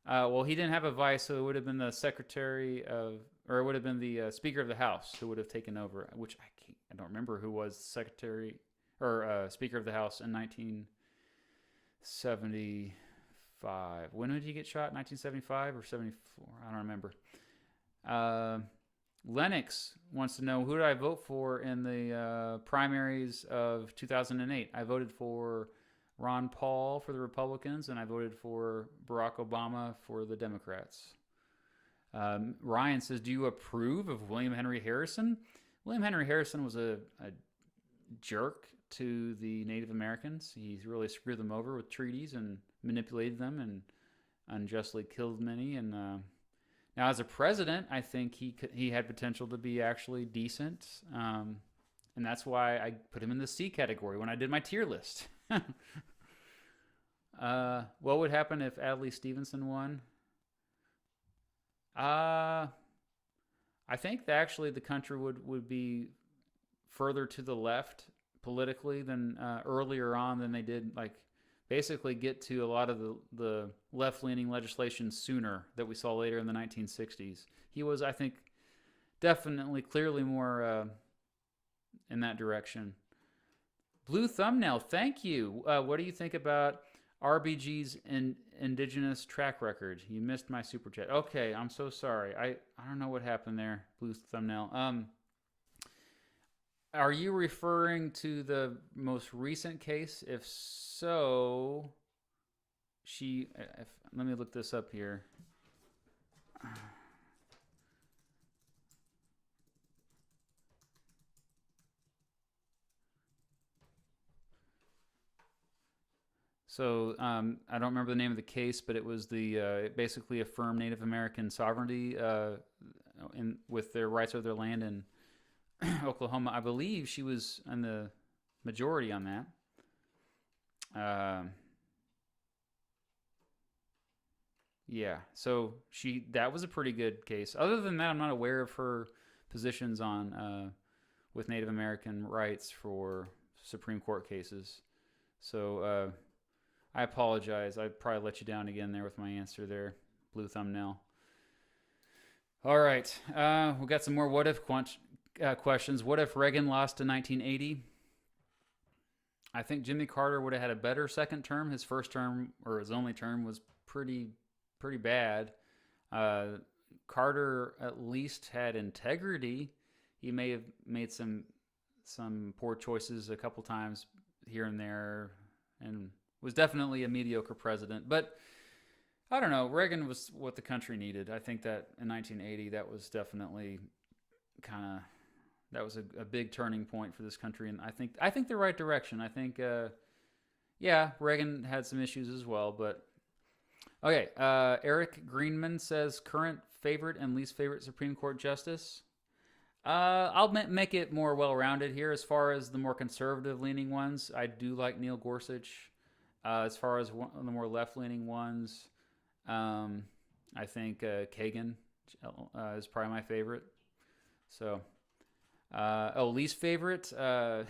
Well, he didn't have a vice, so it would have been the it would have been the Speaker of the House who would have taken over, which I don't remember who was Secretary or Speaker of the House in 1975. When did he get shot? 1975 or 74? I don't remember. Lennox wants to know, who did I vote for in the primaries of 2008? I voted for Ron Paul for the Republicans, and I voted for Barack Obama for the Democrats. Ryan says, do you approve of William Henry Harrison? William Henry Harrison was a jerk to the Native Americans. He really screwed them over with treaties and manipulated them and unjustly killed many. And now, as a president, I think he had potential to be actually decent, and that's why I put him in the C category when I did my tier list. What would happen if Adlai Stevenson won? I think that actually the country would be further to the left politically than earlier on than they did, basically get to a lot of the left-leaning legislation sooner that we saw later in the 1960s. He was, I think, definitely, clearly more in that direction. Blue Thumbnail, thank you. What do you think about RBG's indigenous track record? You missed my super chat. Okay, I'm so sorry. I don't know what happened there, Blue Thumbnail. Are you referring to the most recent case? If so, let me look this up here. So I don't remember the name of the case, but it was it basically affirmed Native American sovereignty with their rights of their land in Oklahoma. I believe she was in the majority on that. Um, yeah, so that was a pretty good case. Other than that, I'm not aware of her positions on with Native American rights for Supreme Court cases. So I apologize. I probably let you down again there with my answer there, blue thumbnail. All right, we got some more what if questions. What if Reagan lost in 1980? I think Jimmy Carter would have had a better second term. His first term, or his only term, was pretty bad. Carter at least had integrity. He may have made some poor choices a couple times here and there, and was definitely a mediocre president. But I don't know. Reagan was what the country needed. I think that in 1980, that was definitely that was a big turning point for this country, and I think the right direction. I think, yeah, Reagan had some issues as well, but okay. Eric Greenman says current favorite and least favorite Supreme Court justice. I'll make it more well-rounded here. As far as the more conservative-leaning ones, I do like Neil Gorsuch. As far as the more left-leaning ones, I think Kagan is probably my favorite. So, least favorite. I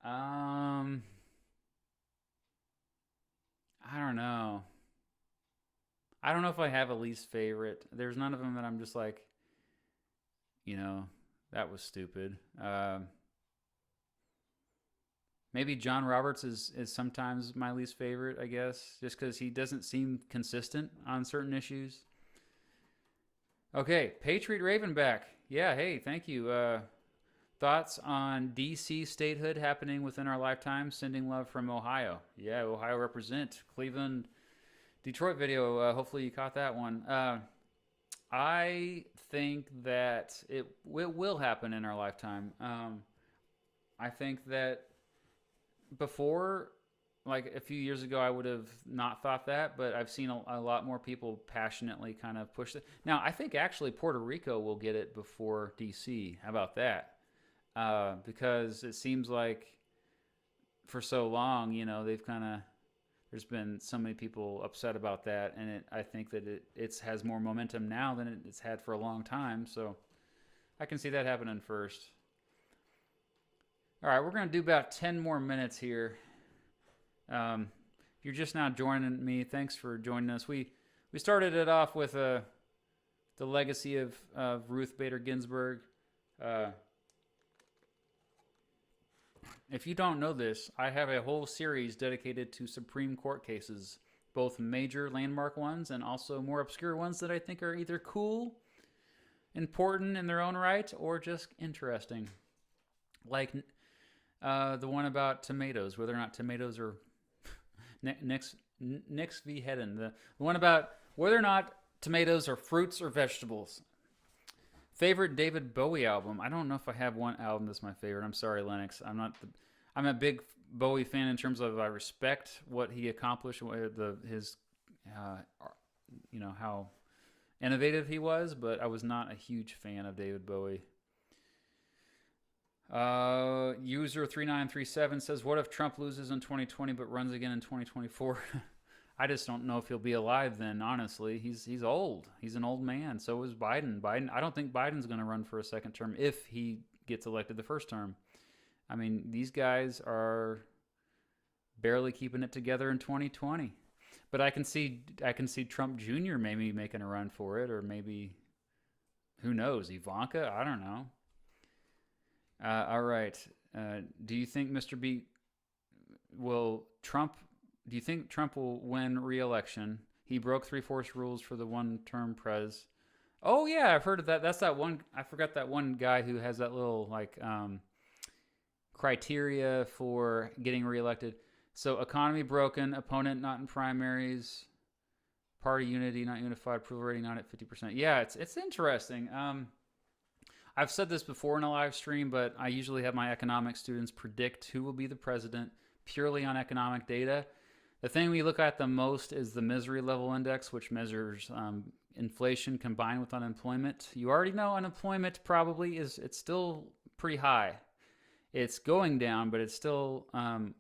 don't know. I don't know if I have a least favorite. There's none of them that I'm just like, that was stupid. Maybe John Roberts is sometimes my least favorite, I guess, just because he doesn't seem consistent on certain issues. Okay, Patriot Ravenback. Yeah, hey, thank you. Thoughts on D.C. statehood happening within our lifetime? Sending love from Ohio. Yeah, Ohio represent. Cleveland, Detroit video. Hopefully you caught that one. I think that it will happen in our lifetime. I think that before, like a few years ago, I would have not thought that, but I've seen a lot more people passionately kind of push it. Now, I think actually Puerto Rico will get it before D.C. How about that? Because it seems like for so long, they've there's been so many people upset about that, and I think that it has more momentum now than it's had for a long time, so I can see that happening first. All right, we're going to do about 10 more minutes here. If you're just now joining me, thanks for joining us. We started it off with the legacy of Ruth Bader Ginsburg. If you don't know this, I have a whole series dedicated to Supreme Court cases, both major landmark ones and also more obscure ones that I think are either cool, important in their own right, or just interesting. Like the one about tomatoes, whether or not tomatoes are Nix v. Hedden. The one about whether or not tomatoes are fruits or vegetables. Favorite David Bowie album. I don't know if I have one album that's my favorite. I'm sorry, Lennox. I'm a big Bowie fan in terms of I respect what he accomplished, his how innovative he was, but I was not a huge fan of David Bowie. User 3937 says, what if Trump loses in 2020 but runs again in 2024? I just don't know if he'll be alive then, honestly. He's old. He's an old man. So is Biden. I don't think Biden's going to run for a second term if he gets elected the first term. I mean, these guys are barely keeping it together in 2020. But I can see Trump Jr. maybe making a run for it, or maybe, who knows, Ivanka? I don't know. All right. Do you think Mr. B will Trump? Do you think Trump will win re-election? He broke 3/4 rules for the one-term prez. Oh yeah, I've heard of that. That's that one. I forgot that one guy who has that little criteria for getting reelected. So economy broken, opponent not in primaries, party unity not unified, approval rating not at 50%. Yeah, it's interesting. I've said this before in a live stream, but I usually have my economics students predict who will be the president purely on economic data. The thing we look at the most is the misery level index, which measures inflation combined with unemployment. You already know unemployment probably it's still pretty high. It's going down, but it's still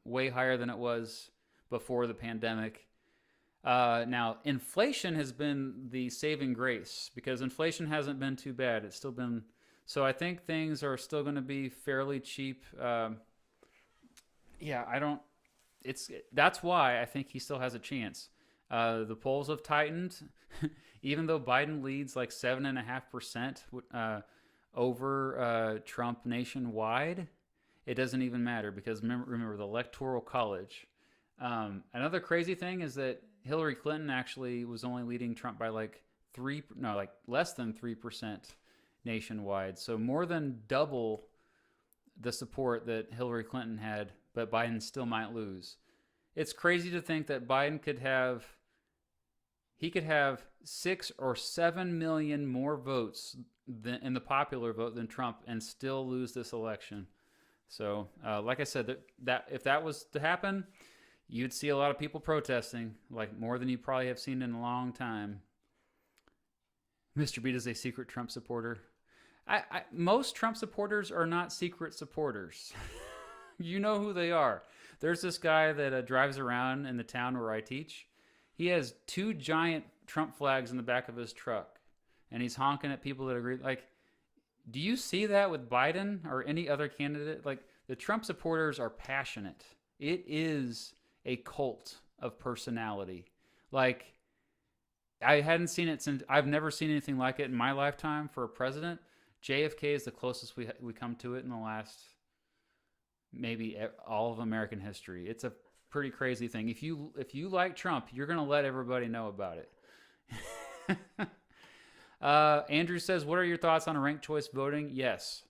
way higher than it was before the pandemic. Now, inflation has been the saving grace because inflation hasn't been too bad. It's still been so. I think things are still going to be fairly cheap. Yeah, I don't. It's that's why I think he still has a chance. The polls have tightened, even though Biden leads like 7.5% over Trump nationwide. It doesn't even matter because remember the Electoral College. Another crazy thing is that Hillary Clinton actually was only leading Trump by like less than 3% nationwide. So more than double the support that Hillary Clinton had, but Biden still might lose. It's crazy to think that Biden could have 6 or 7 million more votes in the popular vote than Trump and still lose this election. So, like I said, that if that was to happen, you'd see a lot of people protesting, like more than you probably have seen in a long time. Mr. Beat is a secret Trump supporter. Most Trump supporters are not secret supporters. You know who they are. There's this guy that drives around in the town where I teach. He has 2 giant Trump flags in the back of his truck, and he's honking at people that agree. Like, do you see that with Biden or any other candidate? Like, the Trump supporters are passionate. It is a cult of personality. Like, I hadn't seen it since I've never seen anything like it in my lifetime for a president. JFK is the closest we come to it in the last maybe all of American history. It's a pretty crazy thing. If you like Trump, you're gonna let everybody know about it. Andrew says, "What are your thoughts on ranked choice voting?" Yes,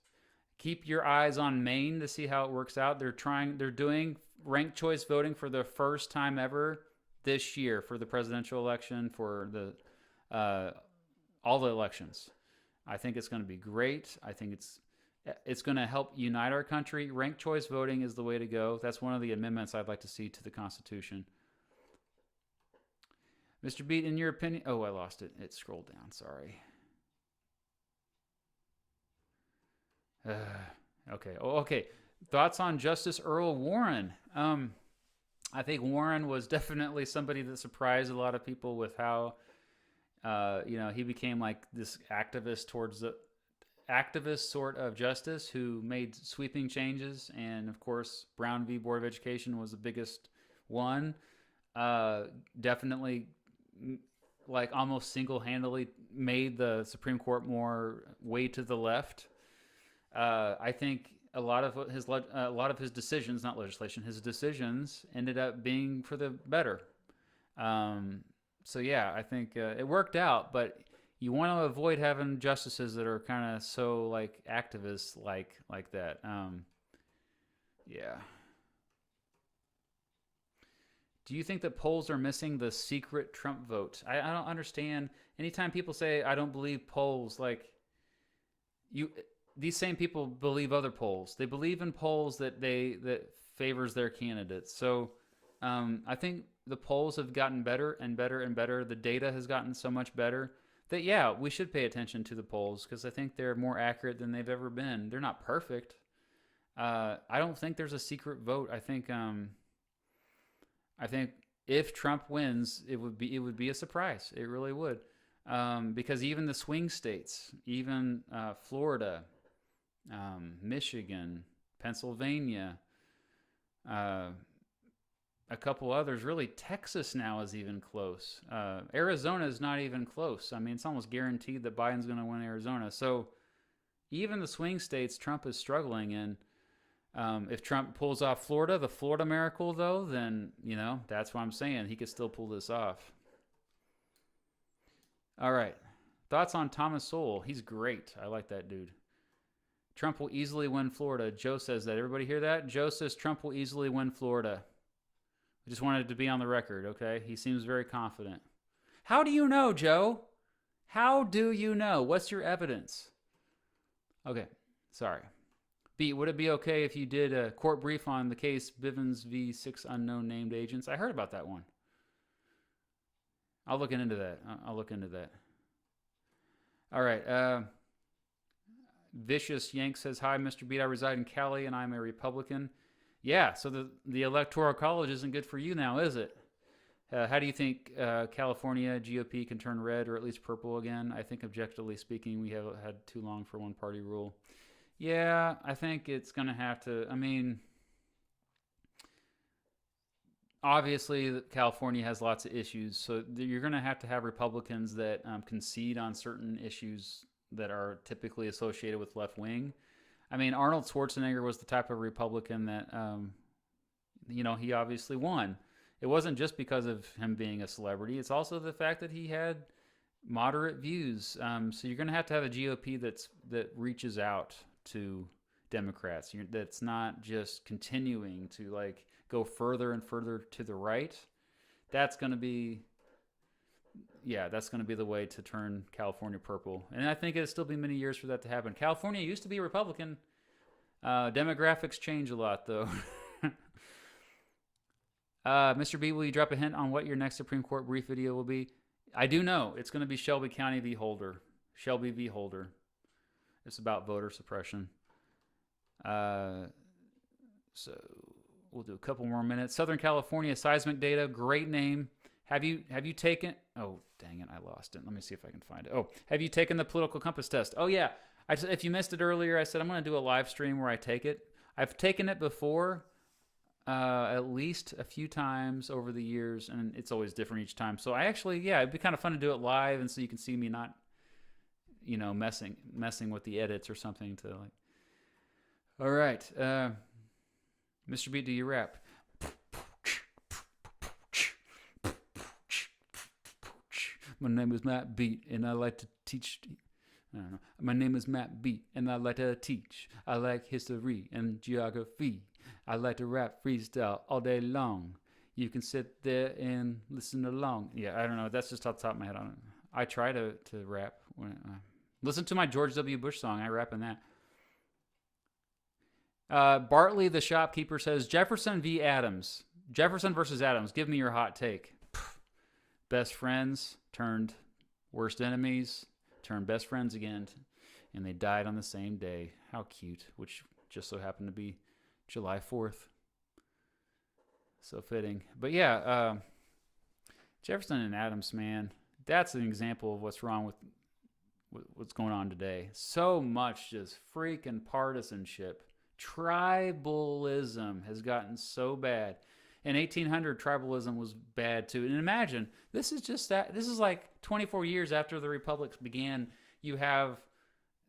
keep your eyes on Maine to see how it works out. They're doing ranked choice voting for the first time ever this year for the presidential election, for the all the elections. I think it's going to be great. I think it's going to help unite our country. Ranked choice voting is the way to go. That's one of the amendments I'd like to see to the Constitution. Mr. Beat, in your opinion... Oh, I lost it. It scrolled down. Sorry. Okay. Oh, okay. Thoughts on Justice Earl Warren? I think Warren was definitely somebody that surprised a lot of people with how, he became like this activist sort of justice who made sweeping changes. And of course, Brown v. Board of Education was the biggest one. Definitely, like almost single-handedly made the Supreme Court more way to the left. I think a lot of his decisions, not legislation, his decisions ended up being for the better. So yeah, I think it worked out, but you want to avoid having justices that are kind of so like activists like that. Yeah. Do you think that polls are missing the secret Trump vote? I don't understand. Anytime people say I don't believe polls, like these same people believe other polls. They believe in polls that favors their candidates. So I think the polls have gotten better and better and better. The data has gotten so much better that, yeah, we should pay attention to the polls because I think they're more accurate than they've ever been. They're not perfect. I don't think there's a secret vote. I think if Trump wins, it would be a surprise. It really would. Because even the swing states, even Florida, Michigan, Pennsylvania, a couple others, really Texas now is even close. Arizona is not even close. I mean, it's almost guaranteed that Biden's going to win Arizona. So even the swing states, Trump is struggling in. If Trump pulls off Florida, the Florida miracle, though, then, that's what I'm saying. He could still pull this off. All right. Thoughts on Thomas Sowell? He's great. I like that dude. Trump will easily win Florida. Joe says that. Everybody hear that? Joe says Trump will easily win Florida. I just wanted it to be on the record, okay? He seems very confident. How do you know, Joe? How do you know? What's your evidence? Okay. Sorry. B, would it be okay if you did a court brief on the case Bivens v. 6 unknown named agents? I heard about that one. I'll look into that. All right. Vicious Yank says, hi, Mr. Beat. I reside in Cali and I'm a Republican. Yeah, so the Electoral College isn't good for you now, is it? How do you think California GOP can turn red or at least purple again? I think objectively speaking, we have had too long for one party rule. Yeah, I think it's going to have to. I mean, obviously, California has lots of issues, so you're going to have Republicans that concede on certain issues that are typically associated with left wing. I mean, Arnold Schwarzenegger was the type of Republican that, he obviously won. It wasn't just because of him being a celebrity. It's also the fact that he had moderate views. So you're going to have a GOP that reaches out to Democrats. That's not just continuing to like go further and further to the right. That's going to be the way to turn California purple. And I think it'll still be many years for that to happen. California used to be Republican. Demographics change a lot, though. Mr. B, will you drop a hint on what your next Supreme Court brief video will be? I do know. It's going to be Shelby County v. Holder. Shelby v. Holder. It's about voter suppression. So we'll do a couple more minutes. Southern California seismic data. Great name. Have you taken... Oh, dang it. I lost it. Let me see if I can find it. Oh, have you taken the political compass test? Oh, yeah. If you missed it earlier, I said I'm going to do a live stream where I take it. I've taken it before, at least a few times over the years, and it's always different each time. So I actually, it'd be kind of fun to do it live, and so you can see me not, messing with the edits or something to like. All right, Mr. B, do you rap? My name is Matt Beat, and I like to teach. I don't know. My name is Matt Beat, and I like to teach. I like history and geography. I like to rap freestyle all day long. You can sit there and listen along. Yeah, I don't know. That's just off the top of my head. I try to rap. Listen to my George W. Bush song. I rap in that. Bartley the shopkeeper says, Jefferson v. Adams. Jefferson versus Adams. Give me your hot take. Best friends turned worst enemies. Turned best friends again, and they died on the same day. How cute, which just so happened to be July 4th. So fitting. But yeah, Jefferson and Adams, man, that's an example of what's wrong with what's going on today. So much just freaking partisanship. Tribalism has gotten so bad. In 1800, tribalism was bad too. And imagine, this is like 24 years after the republics began. You have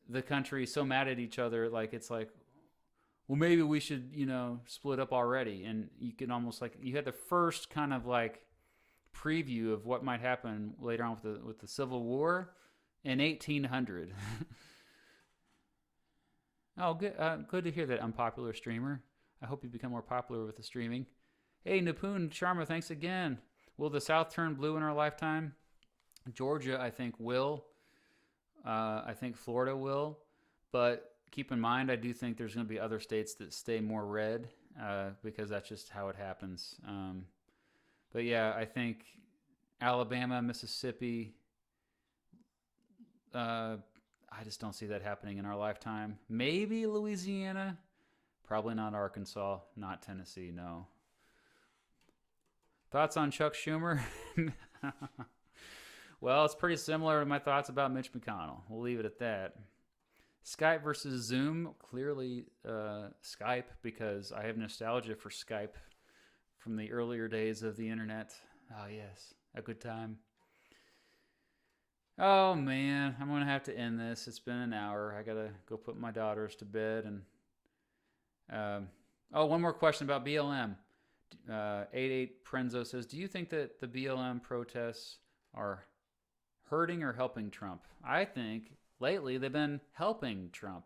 the country so mad at each other, like it's like, well, maybe we should, split up already. And you can almost you had the first kind of like preview of what might happen later on with the Civil War in 1800. Oh, good. Good to hear that, unpopular streamer. I hope you become more popular with the streaming. Hey, Nipun Sharma, thanks again. Will the South turn blue in our lifetime? Georgia, I think, will. I think Florida will. But keep in mind, I do think there's going to be other states that stay more red because that's just how it happens. But yeah, I think Alabama, Mississippi, I just don't see that happening in our lifetime. Maybe Louisiana. Probably not Arkansas, not Tennessee, no. Thoughts on Chuck Schumer? Well, it's pretty similar to my thoughts about Mitch McConnell. We'll leave it at that. Skype versus Zoom. Clearly Skype, because I have nostalgia for Skype from the earlier days of the internet. Oh, yes. A good time. Oh, man. I'm going to have to end this. It's been an hour. I got to go put my daughters to bed. And one more question about BLM. 88 Prenzo says, do you think that the BLM protests are hurting or helping Trump? I think lately they've been helping Trump.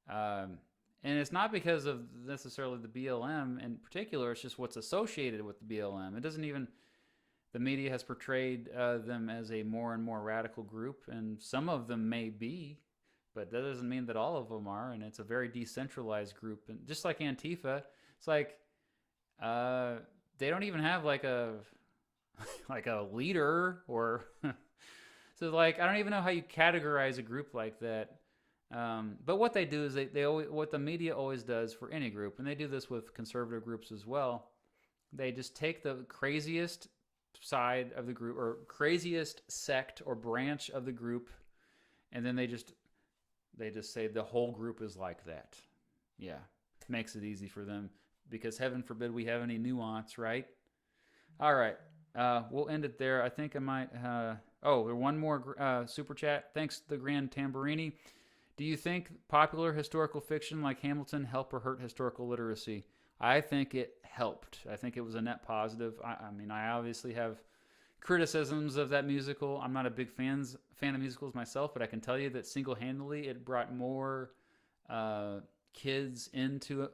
And it's not because of necessarily the BLM in particular. It's just what's associated with the BLM. It doesn't even, the media has portrayed them as a more and more radical group, and some of them may be, but that doesn't mean that all of them are. And it's a very decentralized group. And just like Antifa, it's like, they don't even have like a leader or so like I don't even know how you categorize a group like that. But what they do is they always, what the media always does for any group, and they do this with conservative groups as well, they just take the craziest side of the group or craziest sect or branch of the group, and then they just say the whole group is like that. Yeah, makes it easy for them because heaven forbid we have any nuance, right? All right, we'll end it there. I think I might. One more super chat. Thanks, the Grand Tamburini. Do you think popular historical fiction like Hamilton help or hurt historical literacy? I think it helped. I think it was a net positive. I mean, I obviously have criticisms of that musical. I'm not a big fan of musicals myself, but I can tell you that single-handedly it brought more kids into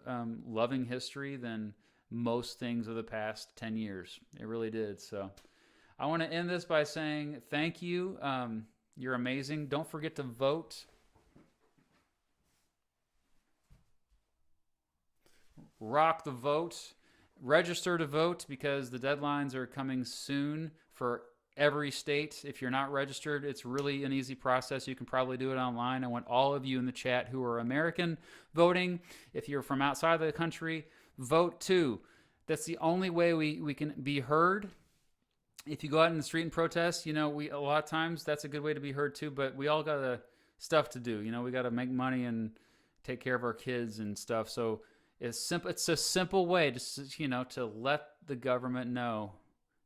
loving history than most things of the past 10 years. It really did. So I want to end this by saying thank you. You're amazing. Don't forget to vote. Rock the vote. Register to vote because the deadlines are coming soon for every state. If you're not registered, it's really an easy process. You can probably do it online. I want all of you in the chat who are American voting. If you're from outside the country, vote too. That's the only way we can be heard. If you go out in the street and protest, a lot of times that's a good way to be heard too, but we all got stuff to do. We got to make money and take care of our kids and stuff. So it's simple. It's a simple way to let the government know,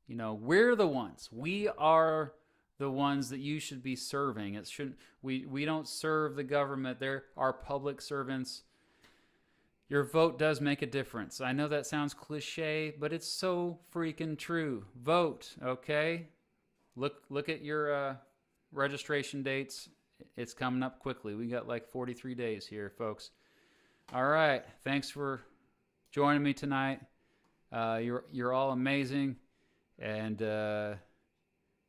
we're the ones. We are the ones that you should be serving. It shouldn't. We don't serve the government. They're our public servants. Your vote does make a difference. I know that sounds cliche, but it's so freaking true. Vote, okay? Look at your registration dates. It's coming up quickly. We got like 43 days here, folks. All right. Thanks for joining me tonight. You're all amazing. And